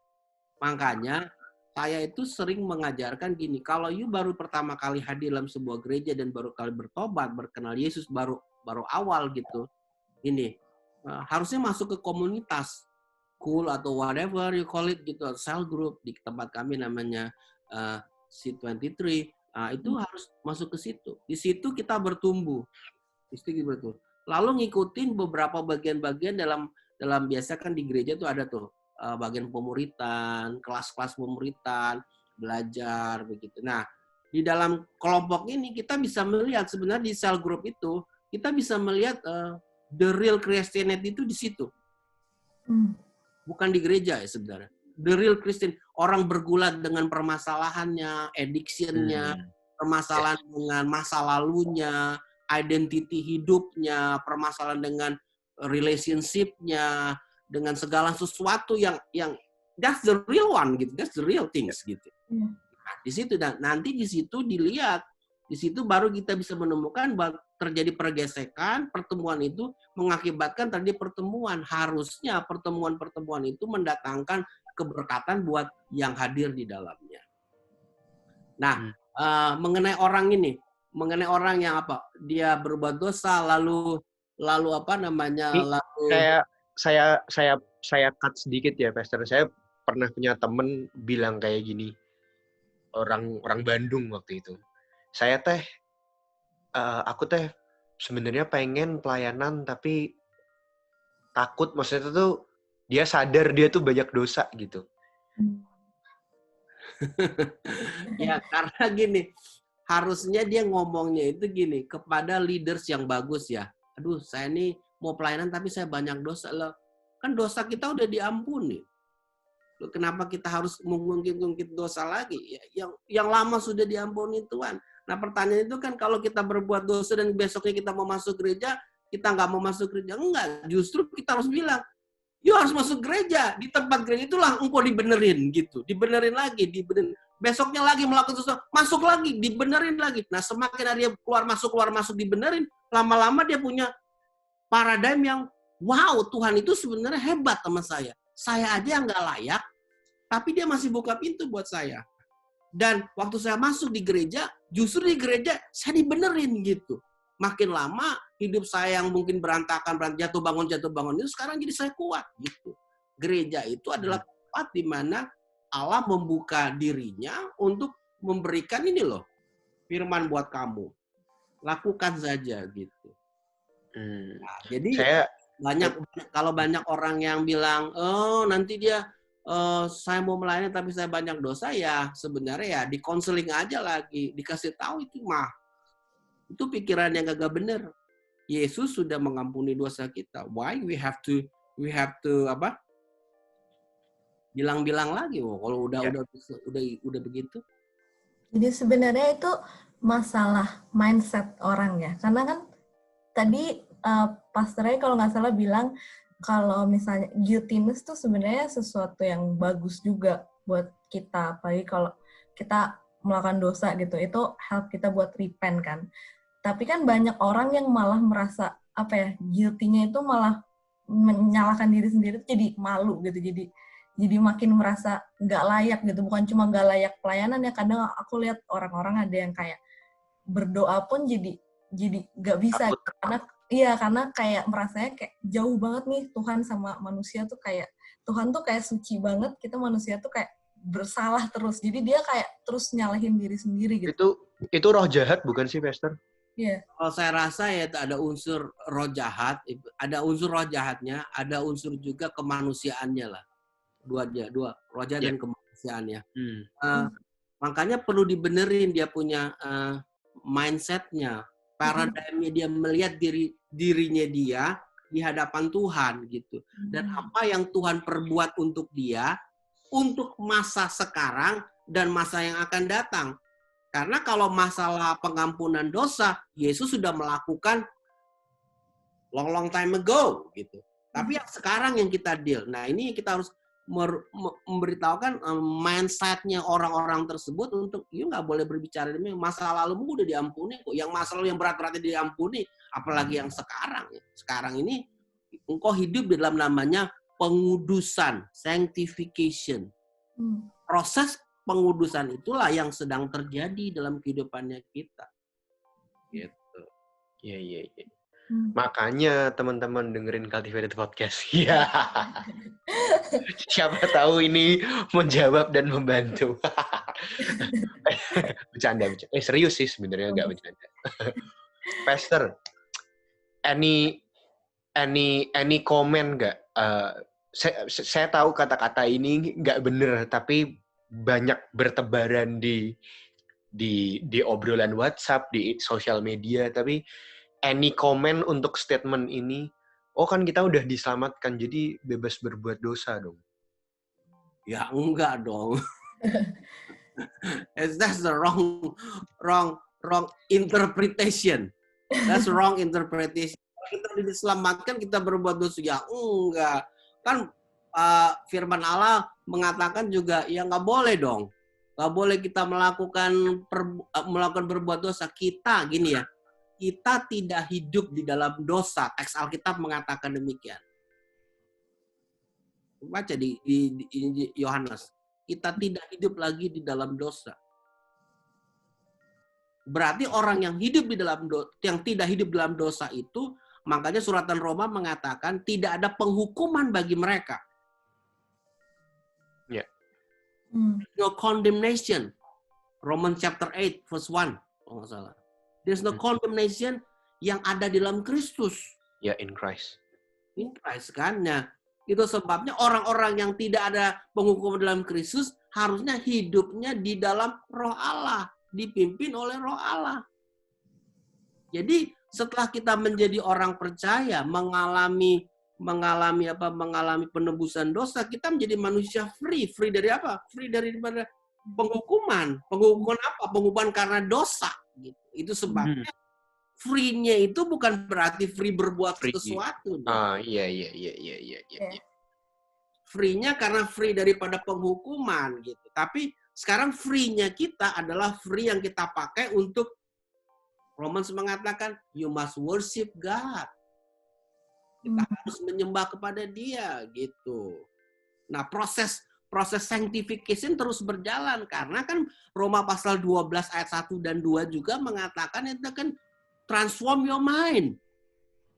Makanya saya itu sering mengajarkan gini, kalau you baru pertama kali hadir dalam sebuah gereja dan baru kali bertobat, berkenal Yesus baru awal gitu, ini. Harusnya masuk ke komunitas cool atau whatever you call it gitu, cell group di tempat kami namanya C23, itu harus masuk ke situ. Di situ kita bertumbuh. Lalu ngikutin beberapa bagian-bagian dalam biasa kan di gereja tuh ada tuh bagian pemuritan, kelas-kelas pemuritan, belajar begitu. Nah, di dalam kelompok ini kita bisa melihat sebenarnya di cell group itu kita bisa melihat the real Christianity itu di situ. Bukan di gereja ya sebenarnya. the real Christian. Orang bergulat dengan permasalahannya, addiction-nya, permasalahan dengan masa lalunya, identity hidupnya, permasalahan dengan relationship-nya, dengan segala sesuatu yang that's the real one gitu, that's the real things gitu. Nah, di situ dan nanti di situ dilihat, di situ baru kita bisa menemukan bahwa terjadi pergesekan, pertemuan itu mengakibatkan terjadi pertemuan. Harusnya pertemuan-pertemuan itu mendatangkan keberkatan buat yang hadir di dalamnya. Nah, mengenai orang ini, mengenai orang yang apa? Dia berbuat dosa lalu apa namanya? Lalu saya cut sedikit ya, Pastor. Saya pernah punya temen bilang kayak gini. Orang Bandung waktu itu. Aku sebenarnya pengen pelayanan tapi takut, maksudnya tuh dia sadar dia tuh banyak dosa gitu. Ya karena gini, harusnya dia ngomongnya itu gini kepada leaders yang bagus ya. Aduh, saya ini mau pelayanan tapi saya banyak dosa loh. Kan dosa kita udah diampuni. Loh, kenapa kita harus mengungkit-ungkit dosa lagi? Ya, yang lama sudah diampuni Tuhan. Nah pertanyaan itu kan kalau kita berbuat dosa dan besoknya kita mau masuk gereja, kita nggak mau masuk gereja. Enggak, justru kita harus bilang, yuk harus masuk gereja. Di tempat gereja itulah engkau dibenerin gitu. Dibenerin lagi, dibenerin. Besoknya lagi melakukan dosa, masuk lagi, dibenerin lagi. Nah semakin dia keluar masuk dibenerin, lama-lama dia punya paradigm yang, wow Tuhan itu sebenarnya hebat sama saya. Saya aja yang nggak layak, tapi dia masih buka pintu buat saya. Dan waktu saya masuk di gereja, justru di gereja saya dibenerin gitu. Makin lama hidup saya yang mungkin berantakan jatuh bangun itu sekarang jadi saya kuat gitu. Gereja itu adalah tempat di mana Allah membuka dirinya untuk memberikan ini loh, firman buat kamu. Lakukan saja gitu. Nah, jadi kalau banyak orang yang bilang, oh nanti dia saya mau melayani tapi saya banyak dosa, ya sebenarnya ya di konseling aja lagi, dikasih tahu itu mah. Itu pikiran yang gak bener. Yesus sudah mengampuni dosa kita. Why we have to apa? Bilang-bilang lagi, kalau udah begitu. Jadi sebenarnya itu masalah mindset orang ya. Karena kan tadi pastornya kalau nggak salah bilang kalau misalnya guiltiness tuh sebenarnya sesuatu yang bagus juga buat kita. Apalagi kalau kita melakukan dosa gitu, itu help kita buat repent kan. Tapi kan banyak orang yang malah merasa guilty-nya itu malah menyalahkan diri sendiri, jadi malu gitu. Jadi makin merasa nggak layak gitu. Bukan cuma nggak layak pelayanan ya, kadang aku lihat orang-orang ada yang kayak berdoa pun jadi nggak bisa gitu. Karena kayak merasanya kayak jauh banget nih Tuhan sama manusia tuh, kayak Tuhan tuh kayak suci banget, kita manusia tuh kayak bersalah terus. Jadi dia kayak terus nyalahin diri sendiri gitu. Itu roh jahat bukan sih, Pastor? Iya. Kalau saya rasa ya ada unsur roh jahat, ada unsur roh jahatnya, ada unsur juga kemanusiaannya lah. Dua roh jahat dan kemanusiaannya. Makanya perlu dibenerin dia punya mindset-nya, paradigmnya, dia melihat dirinya dia di hadapan Tuhan gitu. Dan apa yang Tuhan perbuat untuk dia, untuk masa sekarang dan masa yang akan datang. Karena kalau masalah pengampunan dosa, Yesus sudah melakukan long time ago gitu. Tapi yang sekarang yang kita deal. Nah ini kita harus memberitahukan mindset-nya orang-orang tersebut untuk nggak boleh berbicara demi masa lalumu udah diampuni kok. Yang masa lalu yang berat-beratnya diampuni, apalagi yang sekarang. Sekarang ini engkau hidup di dalam namanya pengudusan, sanctification. Proses pengudusan itulah yang sedang terjadi dalam kehidupannya kita. Gitu. Iya. Makanya teman-teman dengerin Cultivated Podcast. Ya. Siapa tahu ini menjawab dan membantu. Bercanda. Serius sih sebenarnya, nggak bercanda. Pastor, any comment nggak? Saya tahu kata-kata ini nggak bener, tapi banyak bertebaran di obrolan WhatsApp, di sosial media, tapi any comment untuk statement ini? Oh kan kita udah diselamatkan, jadi bebas berbuat dosa dong. Ya enggak dong. That's the wrong interpretation. That's wrong interpretation. Kalau kita diselamatkan, kita berbuat dosa. Ya enggak. Kan firman Allah mengatakan juga, ya nggak boleh dong. Nggak boleh kita melakukan berbuat dosa. Kita, gini ya, kita tidak hidup di dalam dosa. Teks Alkitab mengatakan demikian. Baca di Yohanes. Kita tidak hidup lagi di dalam dosa. Berarti orang yang hidup di dalam yang tidak hidup dalam dosa itu, makanya suratan Roma mengatakan tidak ada penghukuman bagi mereka. Ya. No condemnation. Romans chapter 8 verse 1 kalau nggak salah. There's no condemnation yang ada di dalam Kristus. Ya, in Christ. In Christ kan. Nah, itu sebabnya orang-orang yang tidak ada penghukuman dalam Kristus harusnya hidupnya di dalam Roh Allah, dipimpin oleh Roh Allah. Jadi setelah kita menjadi orang percaya, mengalami penebusan dosa, kita menjadi manusia free. Free dari apa? Free daripada penghukuman. Penghukuman apa? Penghukuman karena dosa. Gitu. Itu sebabnya free-nya itu bukan berarti free berbuat sesuatu. Iya. Free-nya karena free daripada penghukuman gitu. Tapi sekarang free-nya kita adalah free yang kita pakai untuk, Romans mengatakan you must worship God. Kita harus menyembah kepada Dia gitu. Nah, proses sanctification terus berjalan karena kan Roma pasal 12 ayat 1 dan 2 juga mengatakan itu kan transform your mind.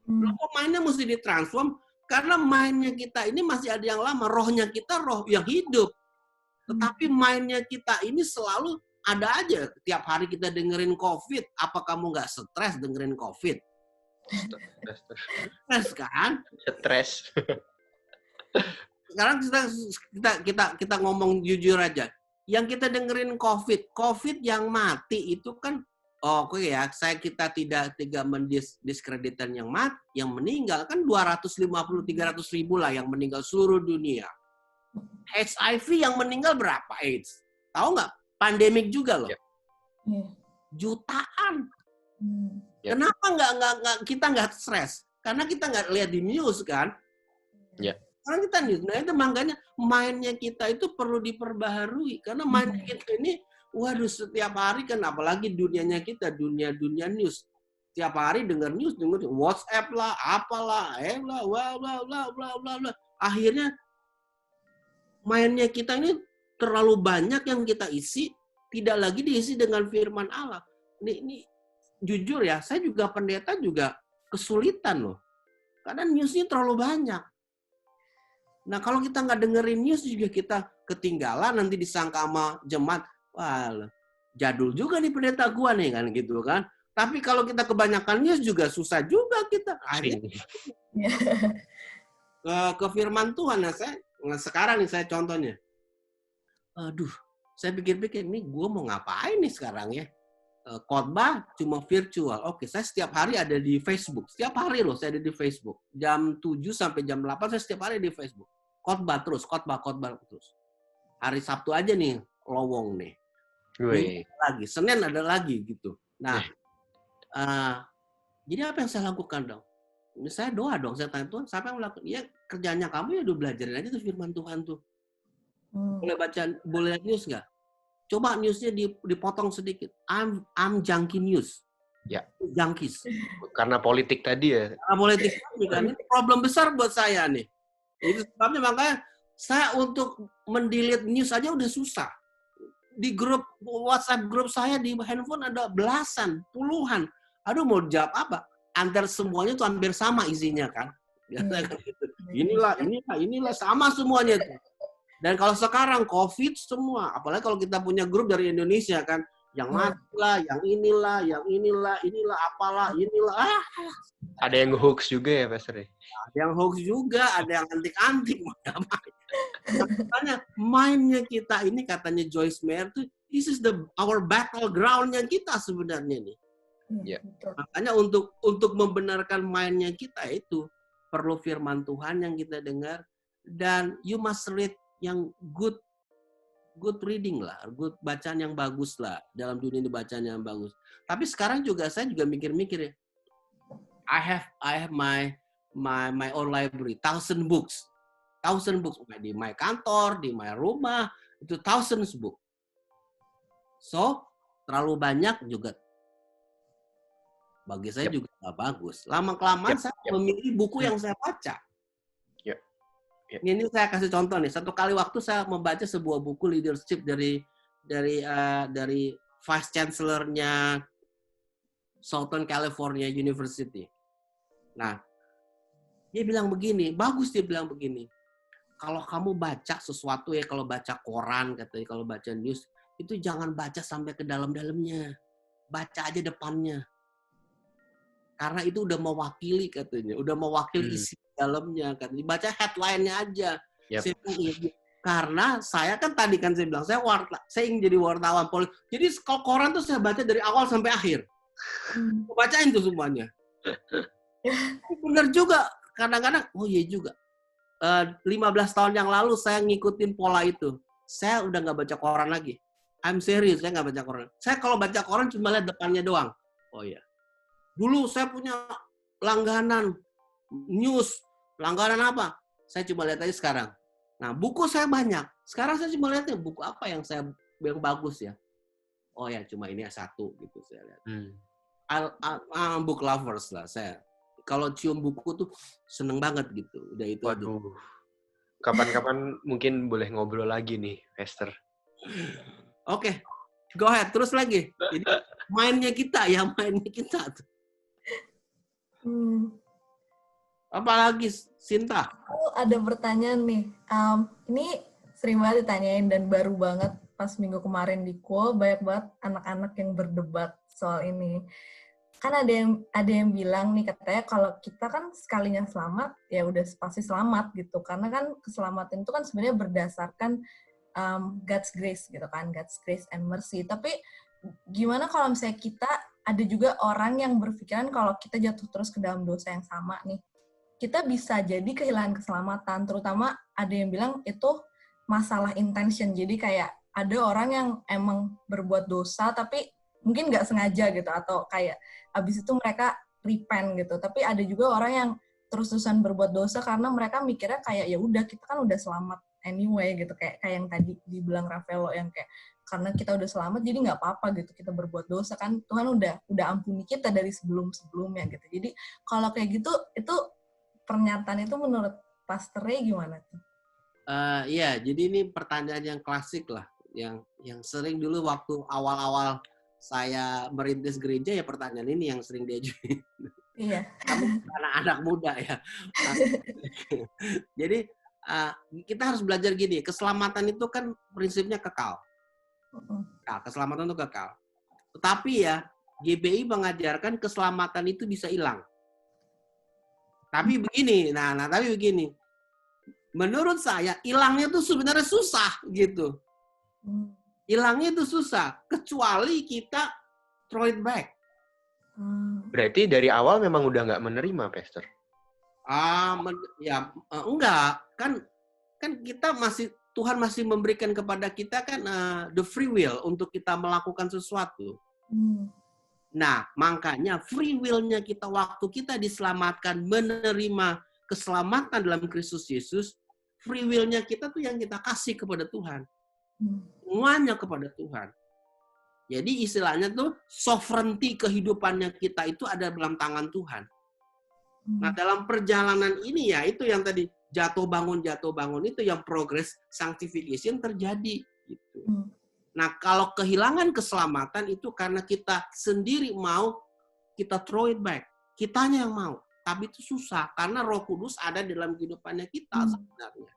Kok mindnya mesti ditransform? Karena mindnya kita ini masih ada yang lama, rohnya kita roh yang hidup. Tetapi mindnya kita ini selalu ada aja. Tiap hari kita dengerin COVID. Apa kamu nggak stres dengerin COVID? Stres kan? Stres. Sekarang kita ngomong jujur aja. Yang kita dengerin COVID yang mati itu kan, oke ya, kita tidak mendiskreditkan yang mati, yang meninggal kan 250-300 ribu lah yang meninggal seluruh dunia. HIV yang meninggal berapa AIDS? Tahu nggak? Pandemik juga loh. Jutaan. Kenapa kita nggak stres? Karena kita nggak lihat di news kan? Karena kita news. Nah itu makanya mindnya kita itu perlu diperbaharui. Karena mindnya kita ini, waduh setiap hari kan, apalagi dunianya kita, dunia news. Setiap hari dengar news, dengar WhatsApp lah, apalah, bla. Akhirnya mindnya kita ini terlalu banyak yang kita isi, tidak lagi diisi dengan firman Allah. Ini jujur ya, saya juga pendeta juga kesulitan loh. Karena newsnya terlalu banyak. Nah kalau kita nggak dengerin news juga kita ketinggalan, nanti disangka sama jemaat, wah jadul juga nih pendeta gua nih kan gitu kan. Tapi kalau kita kebanyakan news juga susah juga kita. Ke firman Tuhan, sekarang nih saya contohnya. Aduh, saya pikir-pikir, nih gue mau ngapain nih sekarang ya? Khotbah cuma virtual. Oke, saya setiap hari ada di Facebook. Setiap hari loh saya ada di Facebook. Jam 7 sampai jam 8 saya setiap hari di Facebook. Khotbah terus. Hari Sabtu aja nih, lowong nih. Lagi, Senin ada lagi gitu. Nah, jadi apa yang saya lakukan dong? Saya doa dong, saya tanya Tuhan, siapa yang melakukan? Ya kerjanya kamu ya udah belajarin aja tuh firman Tuhan tuh. Boleh lihat news nggak? Coba newsnya dipotong sedikit. I'm junkie news. Ya. Junkies. Karena politik tadi ya. Karena politik tadi kan. Ini problem besar buat saya nih. Itu sebabnya makanya saya untuk mendelete news aja udah susah. Di grup WhatsApp grup saya di handphone ada belasan, puluhan. Aduh mau jawab apa? Antar semuanya tuh hampir sama isinya kan. Inilah sama semuanya tuh. Dan kalau sekarang COVID semua, apalagi kalau kita punya grup dari Indonesia kan, yang mati lah, yang inilah, apalah, inilah. Ada yang hoax juga ya, Pastor? Ada yang hoax juga, ada yang antik-antik. Makanya mindnya kita ini katanya Joyce Meyer tuh, this is our battleground-nya kita sebenarnya nih. Ya. Makanya untuk membenarkan mindnya kita itu perlu firman Tuhan yang kita dengar, dan you must read good reading lah, good bacaan yang bagus lah, dalam dunia ini bacaan yang bagus. Tapi sekarang juga saya juga mikir-mikir ya, I have my own library, 1,000 books di my kantor, di my rumah, itu thousands book. So terlalu banyak juga bagi saya juga nggak bagus. Lama-kelamaan saya memilih buku yang saya baca. Ini saya kasih contoh nih. Satu kali waktu saya membaca sebuah buku leadership dari Vice Chancellor-nya Southern California University. Nah, dia bilang begini, bagus dia bilang begini. Kalau kamu baca sesuatu ya, kalau baca koran katanya, kalau baca news, itu jangan baca sampai ke dalam-dalamnya. Baca aja depannya. Karena itu udah mewakili katanya, udah mewakili isi dalamnya katanya. Baca headline-nya aja. Karena saya kan tadi kan saya bilang saya ingin jadi wartawan politik. Jadi kalau koran tuh saya baca dari awal sampai akhir. Bacain tuh semuanya. Benar juga. Kadang-kadang oh iya juga. 15 tahun yang lalu saya ngikutin pola itu. Saya udah nggak baca koran lagi. I'm serious, saya nggak baca koran. Saya kalau baca koran cuma lihat depannya doang. Oh iya. Dulu saya punya langganan news, langganan apa? Saya cuma lihat aja sekarang. Nah, buku saya banyak. Sekarang saya cuma lihatnya buku apa yang bagus ya. Oh ya, cuma ini satu gitu saya lihat. I'm book lovers lah saya. Kalau cium buku tuh seneng banget gitu. Udah itu. Waduh. Kapan-kapan mungkin boleh ngobrol lagi nih, Pastor. Oke. Go ahead, terus lagi. Jadi mainnya kita. Apalagi Sinta? Aku ada pertanyaan nih. Ini sering banget ditanyain dan baru banget pas minggu kemarin di Kuo, banyak banget anak-anak yang berdebat soal ini. Kan ada yang bilang nih, katanya kalau kita kan sekalinya selamat, ya udah pasti selamat gitu. Karena kan keselamatan itu kan sebenarnya berdasarkan God's grace gitu kan, God's grace and mercy. Tapi gimana kalau misalnya kita ada juga orang yang berpikiran kalau kita jatuh terus ke dalam dosa yang sama nih, kita bisa jadi kehilangan keselamatan. Terutama ada yang bilang itu masalah intention. Jadi kayak ada orang yang emang berbuat dosa tapi mungkin nggak sengaja gitu, atau kayak abis itu mereka repent gitu. Tapi ada juga orang yang terus-terusan berbuat dosa karena mereka mikirnya kayak ya udah kita kan udah selamat anyway gitu, kayak yang tadi dibilang Rafaelo yang kayak karena kita udah selamat jadi nggak apa-apa gitu kita berbuat dosa, kan Tuhan udah ampuni kita dari sebelumnya gitu. Jadi kalau kayak gitu itu pernyataan itu menurut Pastor Ray gimana tuh? Iya, jadi ini pertanyaan yang klasik lah, yang sering dulu waktu awal-awal saya merintis gereja ya pertanyaan ini yang sering diajuin. Iya. Anak-anak muda ya. Jadi kita harus belajar gini, keselamatan itu kan prinsipnya kekal. Nah, keselamatan itu kekal. Tetapi ya, GBI mengajarkan keselamatan itu bisa hilang. Tapi begini, tapi begini. Menurut saya, hilangnya itu sebenarnya susah gitu. Hilangnya itu susah, kecuali kita throw it back. Berarti dari awal memang udah nggak menerima, Pastor? Enggak. Kan kita Tuhan masih memberikan kepada kita kan the free will untuk kita melakukan sesuatu. Nah, makanya free will-nya kita waktu kita diselamatkan, menerima keselamatan dalam Kristus Yesus, free will-nya kita tuh yang kita kasih kepada Tuhan. Semuanya kepada Tuhan. Jadi istilahnya tuh sovereignty kehidupannya kita itu ada dalam tangan Tuhan. Nah, dalam perjalanan ini ya itu yang tadi jatuh bangun itu yang progress sanctification terjadi gitu. Nah, kalau kehilangan keselamatan itu karena kita sendiri mau kita throw it back. Kitanya yang mau. Tapi itu susah karena Roh Kudus ada dalam kehidupannya kita sebenarnya.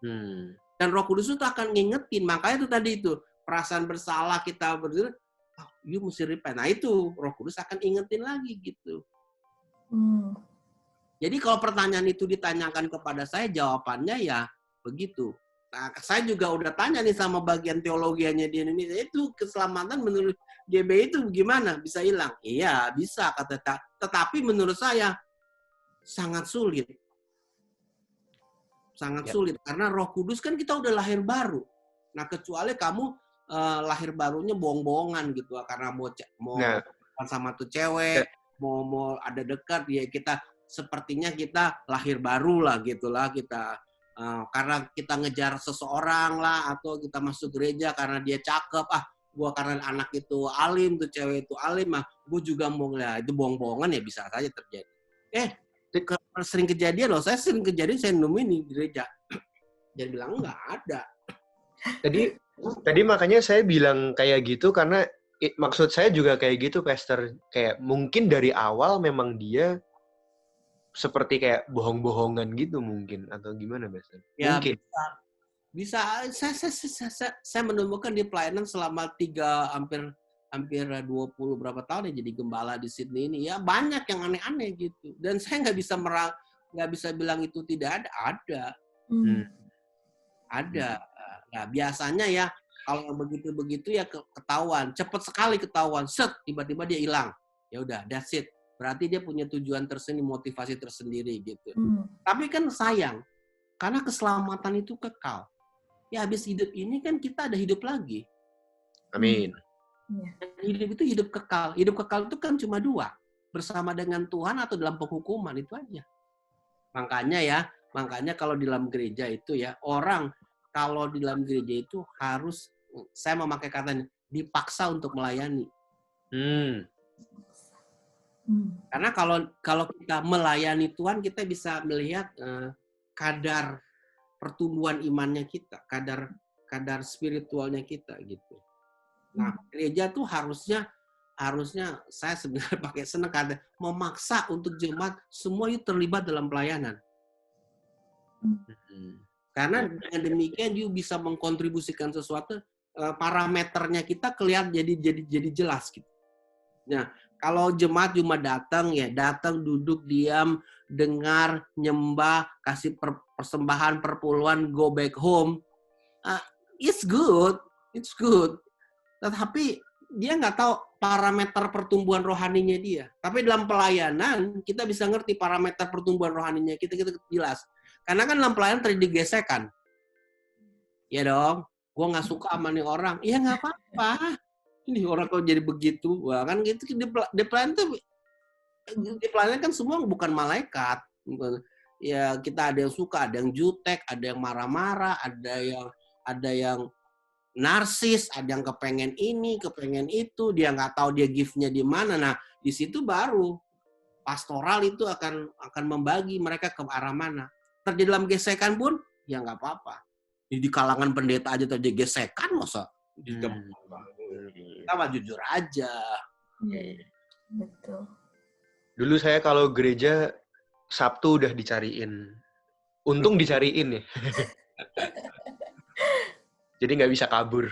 Dan Roh Kudus itu akan ngingetin. Makanya itu tadi itu perasaan bersalah kita berdiri, you mesti repent. Nah, itu Roh Kudus akan ingetin lagi gitu. Jadi kalau pertanyaan itu ditanyakan kepada saya, jawabannya ya begitu. Nah, saya juga udah tanya nih sama bagian teologianya di Indonesia, itu keselamatan menurut GBI itu gimana? Bisa hilang? Iya, bisa. Tetapi menurut saya sangat sulit. sangat sulit karena Roh Kudus kan kita udah lahir baru. Nah, kecuali kamu lahir barunya bohong-bohongan gitu karena mau sama tuh cewek, mau ada dekat ya kita sepertinya kita lahir baru lah gitulah kita karena kita ngejar seseorang lah atau kita masuk gereja karena dia cakep gua karena anak itu alim tuh cewek itu alim gua juga mau ngeliat itu bohong-bohongan ya bisa saja terjadi. Sering kejadian loh, saya sering kejadian saya nemuin di gereja. Dia bilang enggak ada. Tadi makanya saya bilang kayak gitu karena maksud saya juga kayak gitu, Pastor. Kayak mungkin dari awal memang dia seperti kayak bohong-bohongan gitu mungkin atau gimana, Pastor? Ya, mungkin. Bisa. Saya menemukan di pelayanan selama hampir 20 berapa tahun ya jadi gembala di Sydney ini ya banyak yang aneh-aneh gitu dan saya nggak bisa bilang itu tidak ada. Ada. Nah, biasanya ya kalau yang begitu ya ketahuan, cepat sekali ketahuan, tiba-tiba dia hilang. Ya udah, that's it. Berarti dia punya tujuan tersendiri, motivasi tersendiri gitu. Tapi kan sayang, karena keselamatan itu kekal. Ya habis hidup ini kan kita ada hidup lagi. Amin. Hidup itu hidup kekal. Hidup kekal itu kan cuma 2. Bersama dengan Tuhan atau dalam penghukuman, itu aja. Makanya kalau di dalam gereja itu ya, orang kalau di dalam gereja itu harus, saya memakai katanya, dipaksa untuk melayani. Karena kalau kita melayani Tuhan, kita bisa melihat kadar pertumbuhan imannya kita, kadar spiritualnya kita gitu. Nah, gereja tuh harusnya saya sebenarnya pakai senang kata memaksa untuk jemaat semua itu terlibat dalam pelayanan. Karena dengan demikian dia bisa mengkontribusikan sesuatu, parameternya kita kelihatan jadi jelas gitu. Nah, kalau jemaat cuma datang duduk diam, dengar, nyembah, kasih persembahan perpuluhan, go back home, it's good. Tetapi dia nggak tahu parameter pertumbuhan rohaninya dia. Tapi dalam pelayanan kita bisa ngerti parameter pertumbuhan rohaninya kita jelas. Karena kan dalam pelayanan terjadi gesekan. Ya dong, gue nggak suka sama nih orang. Ya nggak apa-apa. Ini orang kok jadi begitu. Wah kan gitu di pelayanan kan semua bukan malaikat. Ya kita ada yang suka, ada yang jutek, ada yang marah-marah, ada yang narsis, ada yang kepengen ini, kepengen itu, dia nggak tahu dia gift-nya di mana. Nah, di situ baru pastoral itu akan membagi mereka ke arah mana. Terjadi dalam gesekan pun, ya nggak apa-apa. Di kalangan pendeta aja terjadi gesekan, masa? Kita mah jujur aja. Betul. Dulu saya kalau gereja, Sabtu udah dicariin. Untung dicariin ya. Jadi nggak bisa kabur.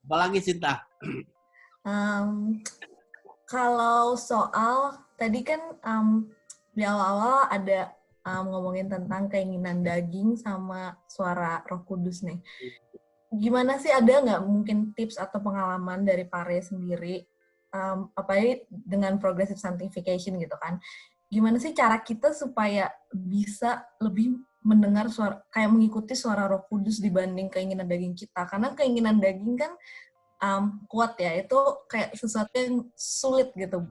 Apalagi Sinta? Kalau soal tadi kan di awal-awal ada ngomongin tentang keinginan daging sama suara Roh Kudus nih. Gimana sih, ada nggak mungkin tips atau pengalaman dari Pare sendiri, apalagi dengan progressive sanctification gitu kan? Gimana sih cara kita supaya bisa lebih mendengar suara, kayak mengikuti suara Roh Kudus dibanding keinginan daging kita? Karena keinginan daging kan kuat ya, itu kayak sesuatu yang sulit gitu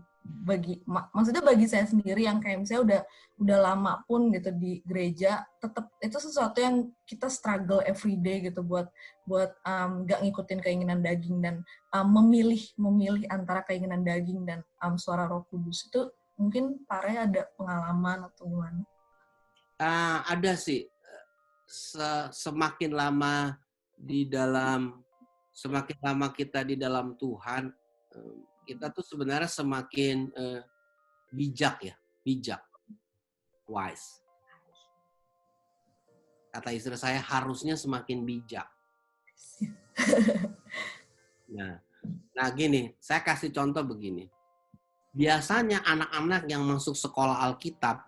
maksudnya bagi saya sendiri yang kayak misalnya udah lama pun gitu di gereja, tetap itu sesuatu yang kita struggle every day gitu buat gak ngikutin keinginan daging dan memilih antara keinginan daging dan suara Roh Kudus. Itu mungkin Pare ada pengalaman atau gimana? Ada sih. Semakin lama kita di dalam Tuhan, kita tuh sebenarnya semakin bijak, wise. Kata istri saya, harusnya semakin bijak. Nah gini, saya kasih contoh begini. Biasanya anak-anak yang masuk sekolah Alkitab,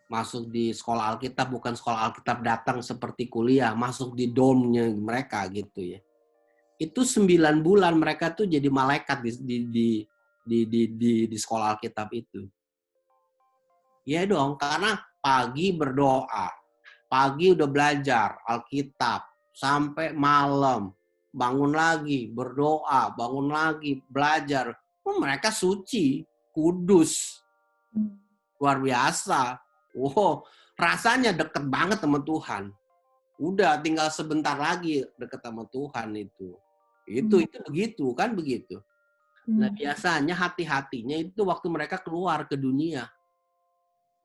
masuk di sekolah Alkitab, bukan sekolah Alkitab datang seperti kuliah, masuk di dormnya mereka gitu ya. Itu 9 bulan mereka tuh jadi malaikat di sekolah Alkitab itu. Ya dong, karena pagi berdoa, pagi udah belajar Alkitab, sampai malam, bangun lagi, berdoa, bangun lagi, belajar. Mereka suci, kudus, luar biasa. Wow, rasanya deket banget sama Tuhan. Udah tinggal sebentar lagi deket sama Tuhan itu. Itu begitu, kan begitu. Nah, biasanya hati-hatinya itu waktu mereka keluar ke dunia.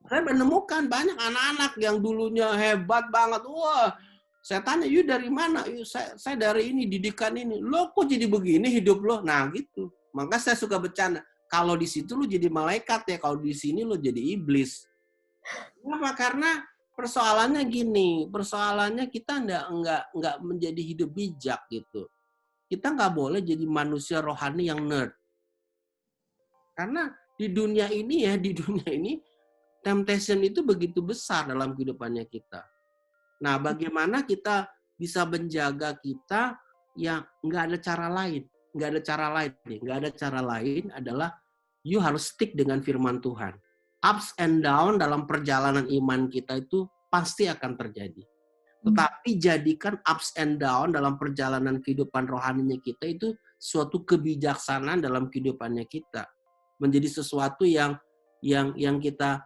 Saya menemukan banyak anak-anak yang dulunya hebat banget. Wah, saya tanya, "You dari mana?" Saya dari ini, didikan ini. "Lo kok jadi begini hidup lo?" Nah, gitu. Maka saya suka bercanda. Kalau di situ lo jadi malaikat ya, kalau di sini lo jadi iblis. Kenapa? Karena persoalannya gini, persoalannya kita nggak menjadi hidup bijak gitu. Kita nggak boleh jadi manusia rohani yang nerd. Karena di dunia ini temptation itu begitu besar dalam kehidupannya kita. Nah, bagaimana kita bisa menjaga kita yang nggak ada cara lain. Nggak ada cara lain adalah you harus stick dengan firman Tuhan. Ups and down dalam perjalanan iman kita itu pasti akan terjadi. Tetapi jadikan ups and down dalam perjalanan kehidupan rohaninya kita itu suatu kebijaksanaan dalam kehidupannya kita. Menjadi sesuatu yang kita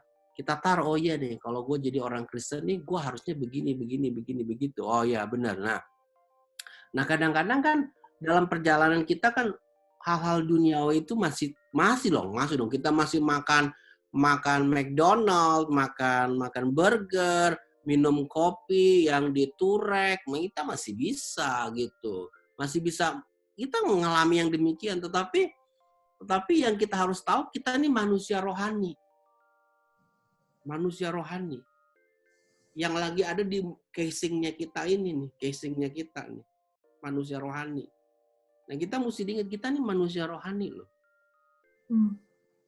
taruh, oh iya nih, kalau gue jadi orang Kristen nih, gue harusnya begini, begitu. Oh iya, benar. Nah kadang-kadang kan dalam perjalanan kita kan hal-hal duniawi itu masih dong. Kita masih makan McDonald, makan burger, minum kopi yang diturek, kita masih bisa gitu. Masih bisa kita mengalami yang demikian, tetapi yang kita harus tahu, kita ini manusia rohani. Manusia rohani. Yang lagi ada di casingnya kita ini nih. Manusia rohani. Nah, kita mesti ingat kita ini manusia rohani loh.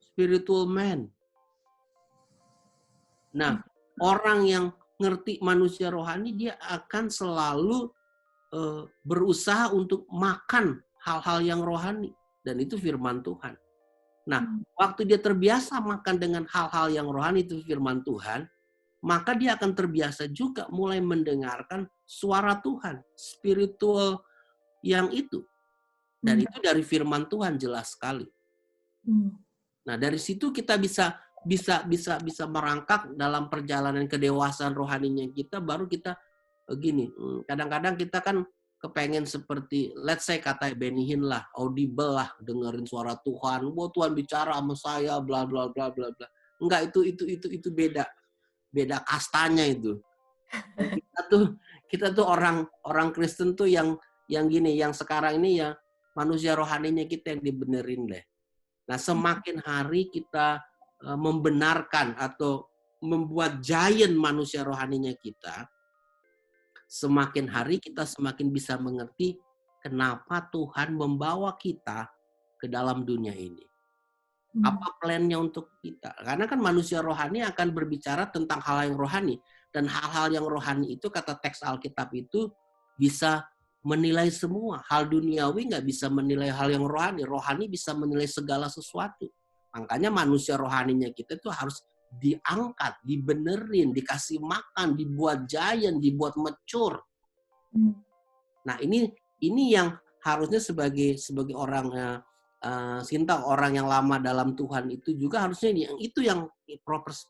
Spiritual man. Nah, orang yang ngerti manusia rohani, dia akan selalu berusaha untuk makan hal-hal yang rohani. Dan itu firman Tuhan. Nah, waktu dia terbiasa makan dengan hal-hal yang rohani, itu firman Tuhan, maka dia akan terbiasa juga mulai mendengarkan suara Tuhan, spiritual yang itu. Dan itu dari firman Tuhan jelas sekali. Nah, dari situ kita bisa merangkak dalam perjalanan kedewasaan rohaninya kita, baru kita begini. Kadang-kadang kita kan kepengen seperti, let's say kata Benny Hinn lah, audible lah, dengerin suara Tuhan. Wah, Tuhan bicara sama saya, bla bla bla bla bla. Enggak, itu beda kastanya itu. Kita tuh orang Kristen tuh yang gini, yang sekarang ini ya manusia rohaninya kita yang dibenerin deh. Nah, semakin hari kita membenarkan atau membuat giant manusia rohaninya kita, semakin hari kita semakin bisa mengerti kenapa Tuhan membawa kita ke dalam dunia ini. Apa plannya untuk kita? Karena kan manusia rohani akan berbicara tentang hal yang rohani. Dan hal-hal yang rohani itu, kata teks Alkitab itu, bisa menilai semua. Hal duniawi nggak bisa menilai hal yang rohani. Rohani bisa menilai segala sesuatu. Makanya manusia rohaninya kita itu harus diangkat, dibenerin, dikasih makan, dibuat giant, dibuat mature. Nah, ini yang harusnya sebagai orang Sinta, orang yang lama dalam Tuhan itu juga harusnya yang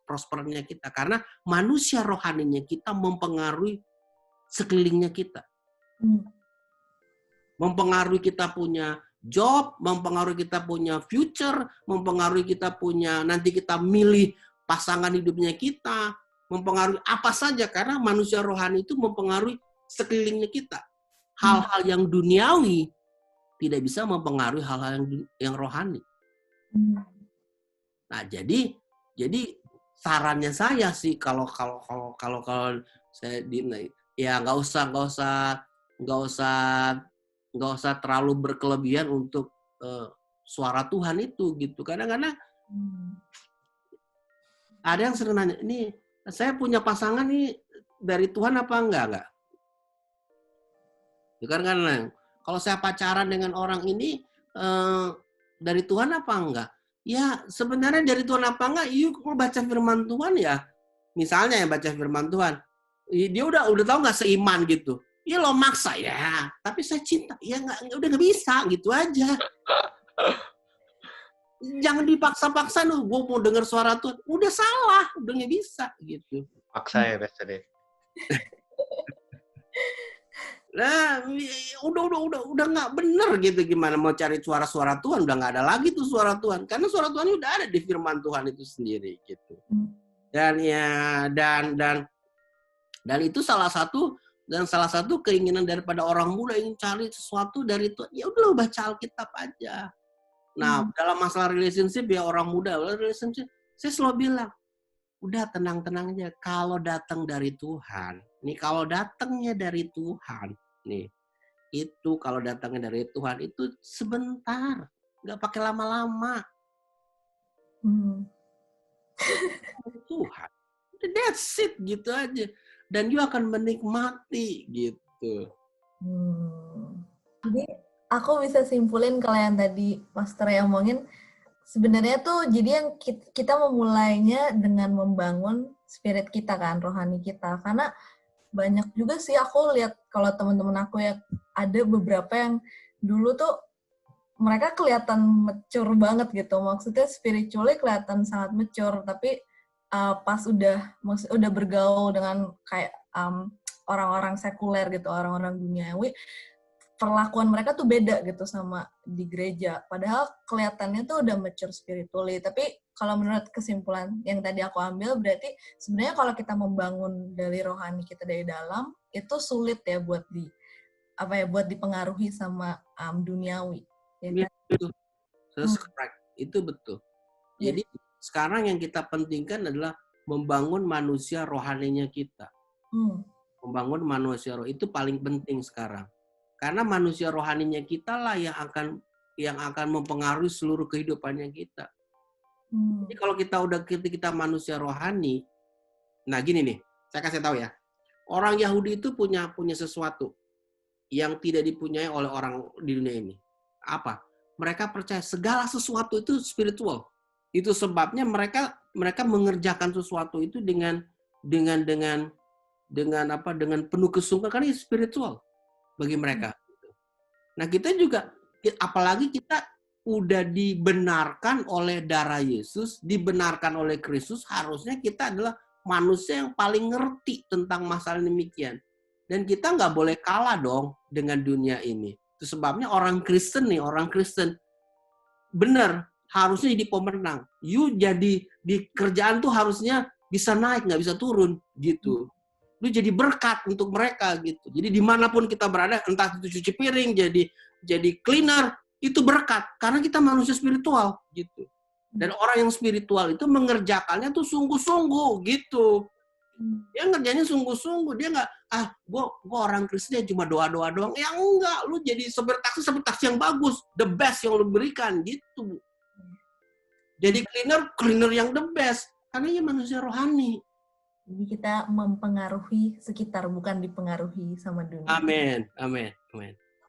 prospernya kita, karena manusia rohaninya kita mempengaruhi sekelilingnya kita. Mempengaruhi kita punya job, mempengaruhi kita punya future, mempengaruhi kita punya nanti kita milih pasangan hidupnya kita, mempengaruhi apa saja, karena manusia rohani itu mempengaruhi sekelilingnya kita. Hal-hal yang duniawi tidak bisa mempengaruhi hal-hal yang rohani. Nah, jadi sarannya saya sih kalau saya ya nggak usah terlalu berkelebihan untuk suara Tuhan itu gitu. Kadang-kadang ada yang sering nanya, ini saya punya pasangan nih dari Tuhan apa enggak? Karena kalau saya pacaran dengan orang ini dari Tuhan apa enggak? Ya sebenarnya dari Tuhan apa enggak? Yuk baca firman Tuhan ya. misalnya yang baca firman Tuhan, dia udah tahu nggak seiman gitu. Ya lo maksa ya, tapi saya cinta. Ya udah nggak bisa gitu aja. Jangan dipaksa-paksa gue mau dengar suara Tuhan. Udah salah, udah nggak bisa gitu. Paksa ya Pastor deh. Nah, udah nggak bener gitu, gimana mau cari suara-suara Tuhan, udah nggak ada lagi tuh suara Tuhan, karena suara Tuhan udah ada di firman Tuhan itu sendiri gitu. Dan itu salah satu keinginan daripada orang muda ingin cari sesuatu dari Tuhan. Ya udah baca Alkitab aja. Nah, dalam masalah relationship ya orang muda, relationship saya selalu bilang, udah tenang-tenang aja. Kalau datang dari Tuhan, nih kalau datangnya dari Tuhan, nih itu kalau datangnya dari Tuhan itu sebentar, nggak pakai lama-lama. Tuhan, that's it gitu aja. Dan you akan menikmati gitu. Jadi aku bisa simpulin kalau yang tadi Pastor yang omongin, sebenarnya tuh jadi yang kita memulainya dengan membangun spirit kita kan, rohani kita. Karena banyak juga sih aku lihat kalau teman-teman aku ya, ada beberapa yang dulu tuh mereka kelihatan mature banget gitu. Maksudnya spiritually kelihatan sangat mature, tapi pas udah bergaul dengan kayak orang-orang sekuler gitu, orang-orang duniawi, perlakuan mereka tuh beda gitu sama di gereja. Padahal kelihatannya tuh udah mature spiritually. Tapi kalau menurut kesimpulan yang tadi aku ambil, berarti sebenarnya kalau kita membangun dari rohani kita dari dalam, itu sulit ya buat dipengaruhi sama duniawi. Ya kan? Itu betul. Jadi sekarang yang kita pentingkan adalah membangun manusia rohaninya kita. Membangun manusia roh itu paling penting sekarang. Karena manusia rohaninya kita lah yang akan mempengaruhi seluruh kehidupannya kita. Jadi kalau kita manusia rohani, nah gini nih, saya kasih tahu ya. Orang Yahudi itu punya sesuatu yang tidak dipunyai oleh orang di dunia ini. Apa? Mereka percaya segala sesuatu itu spiritual. Itu sebabnya mereka mengerjakan sesuatu itu dengan penuh kesungguhan, karena itu spiritual bagi mereka. Nah, kita juga, apalagi kita udah dibenarkan oleh darah Yesus, dibenarkan oleh Kristus, harusnya kita adalah manusia yang paling ngerti tentang masalah demikian. Dan kita nggak boleh kalah dong dengan dunia ini. Itu sebabnya orang Kristen benar harusnya jadi pemenang. You jadi di kerjaan tuh harusnya bisa naik, nggak bisa turun gitu. Lu jadi berkat untuk mereka gitu. Jadi dimanapun kita berada, entah itu cuci piring, jadi cleaner, itu berkat karena kita manusia spiritual gitu. Dan orang yang spiritual itu mengerjakannya tuh sungguh-sungguh gitu. Dia ngerjanya sungguh-sungguh. Dia nggak, gue orang Kristen cuma doa-doa doang. Ya enggak, lu jadi sopir taksi yang bagus, the best yang lu berikan gitu. Jadi cleaner yang the best karena dia manusia rohani. Jadi kita mempengaruhi sekitar, bukan dipengaruhi sama dunia. Amin.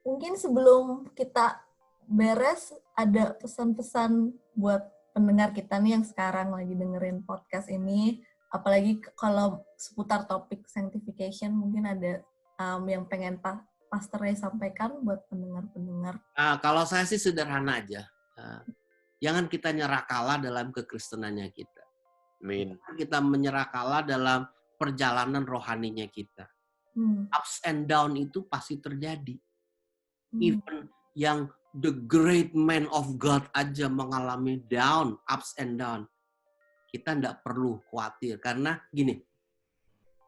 Mungkin sebelum kita beres, ada pesan-pesan buat pendengar kita nih yang sekarang lagi dengerin podcast ini. Apalagi kalau seputar topik sanctification, mungkin ada yang pengen Pastor Ray sampaikan buat pendengar-pendengar. Kalau saya sih sederhana aja. Jangan kita nyerah kalah dalam kekristenannya kita. Amin. Kita menyerah kalah dalam perjalanan rohaninya kita. Ups and down itu pasti terjadi. Even yang the great man of God aja mengalami ups and down. Kita tidak perlu khawatir. Karena gini,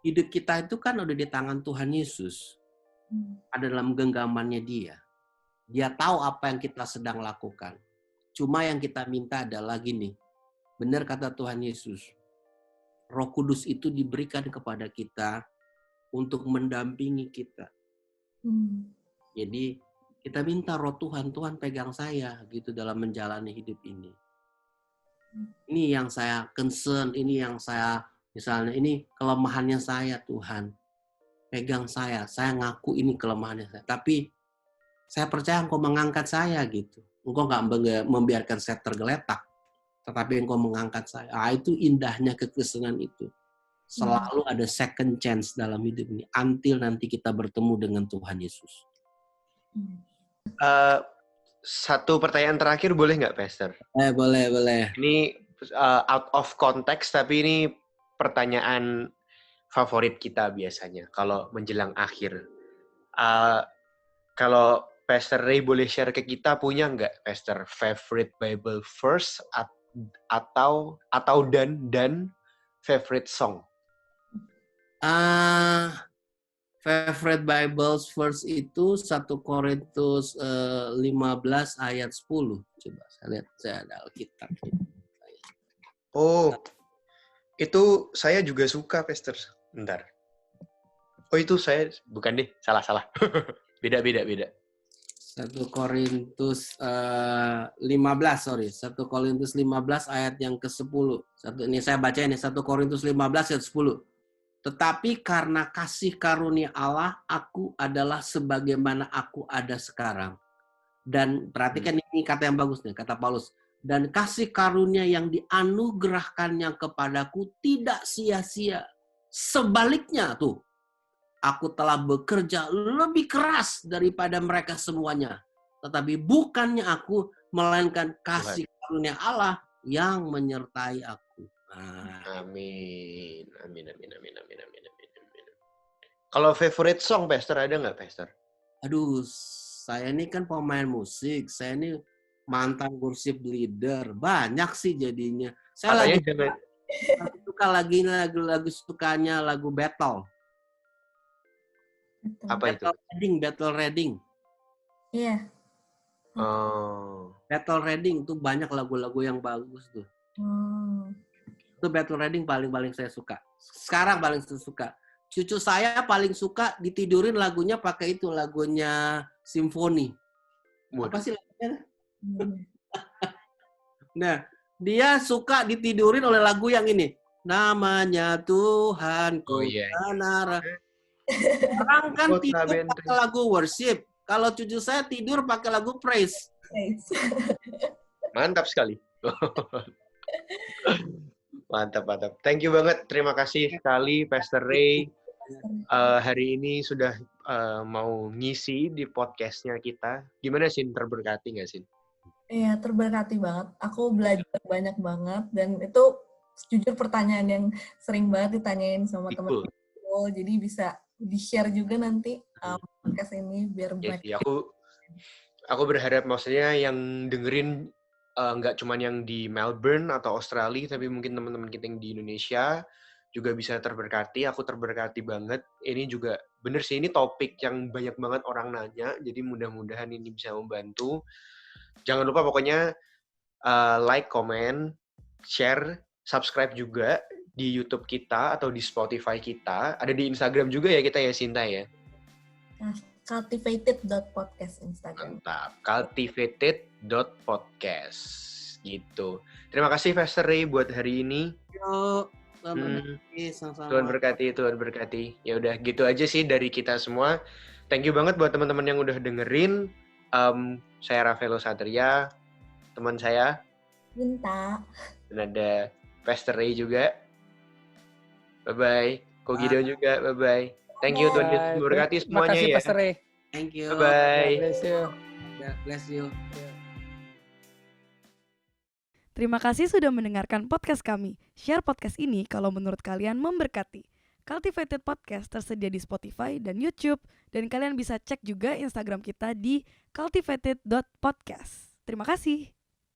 hidup kita itu kan udah di tangan Tuhan Yesus. Ada dalam genggamannya Dia. Dia tahu apa yang kita sedang lakukan. Cuma yang kita minta adalah gini. Benar kata Tuhan Yesus, Roh Kudus itu diberikan kepada kita untuk mendampingi kita. Jadi kita minta Roh Tuhan pegang saya gitu dalam menjalani hidup ini. Ini yang saya concern, ini yang saya misalnya ini kelemahannya saya Tuhan. Pegang saya ngaku ini kelemahannya saya. Tapi saya percaya Engkau mengangkat saya gitu. Engkau nggak membiarkan saya tergeletak. Tetapi Engkau mengangkat saya. Itu indahnya kekristenan itu. Selalu ada second chance dalam hidup ini until nanti kita bertemu dengan Tuhan Yesus. Satu pertanyaan terakhir boleh nggak, Pastor? Boleh. Ini out of context, tapi ini pertanyaan favorit kita biasanya kalau menjelang akhir. Kalau Pastor Ray boleh share ke kita, punya nggak, Pastor, favorite Bible verse atau dan favorite song? Favorite Bible verse itu 1 Korintus 15 ayat 10. Coba saya lihat, saya ada Alkitab. Oh, itu saya juga suka, Pastor. Bentar. Oh, itu saya bukan deh, salah. Beda. 1 Korintus 15, 1 Korintus 15 ayat yang ke-10. Ini saya baca ini, 1 Korintus 15 ayat 10. Tetapi karena kasih karunia Allah, aku adalah sebagaimana aku ada sekarang. Dan perhatikan ini kata yang bagus nih, kata Paulus. Dan kasih karunia yang dianugerahkannya kepadaku tidak sia-sia. Sebaliknya tuh, aku telah bekerja lebih keras daripada mereka semuanya. Tetapi bukannya aku, melainkan kasih karunia Allah yang menyertai aku. Amin. Kalau favorite song, Pastor, ada nggak, Pastor? Aduh, saya ini kan pemain musik. Saya ini mantan worship leader. Banyak sih jadinya. Saya suka lagi lagu sukanya lagu battle. Apa battle itu? Battle Reading. Iya. Battle Reading tuh banyak lagu-lagu yang bagus tuh. Itu Battle Reading paling saya suka. Sekarang paling suka. Cucu saya paling suka ditidurin lagunya pakai itu, lagunya simfoni. Apa sih lagunya? Nah, dia suka ditidurin oleh lagu yang ini. Namanya Tuhan Nara. Orang kan tidur pakai lagu worship. Kalau cucu saya tidur pakai lagu praise. Mantap sekali. Mantap. Thank you banget. Terima kasih sekali, Pastor Ray. Hari ini sudah mau ngisi di podcastnya kita. Gimana, Sin? Terberkati nggak, Sin? Iya, terberkati banget. Aku belajar banyak banget. Dan itu jujur pertanyaan yang sering banget ditanyain sama teman-teman. Jadi bisa di-share juga nanti podcast ini biar mereka. Yes, aku berharap maksudnya yang dengerin nggak cuma yang di Melbourne atau Australia, tapi mungkin teman-teman kita yang di Indonesia juga bisa terberkati. Aku terberkati banget. Ini juga bener sih, ini topik yang banyak banget orang nanya, jadi mudah-mudahan ini bisa membantu. Jangan lupa pokoknya like, comment, share, subscribe juga di YouTube kita atau di Spotify kita. Ada di Instagram juga ya kita ya, Sinta ya? Cultivated.podcast Instagram. Mantap. Cultivated.podcast gitu. Terima kasih, Pastor Ray, buat hari ini. Tuhan berkati. Ya udah gitu aja sih dari kita semua. Thank you banget buat teman-teman yang udah dengerin. Saya Rafaelo Satria, teman saya Minta. Dan ada Pastor Ray juga. Bye-bye. Ko Gideon juga. Bye-bye. Thank you, Tuhan Yesus memberkati semuanya. Terima kasih, Pastor Ray. Thank you. Bye-bye. God bless you. Terima kasih sudah mendengarkan podcast kami. Share podcast ini kalau menurut kalian memberkati. Cultivated Podcast tersedia di Spotify dan YouTube. Dan kalian bisa cek juga Instagram kita di cultivated.podcast. Terima kasih.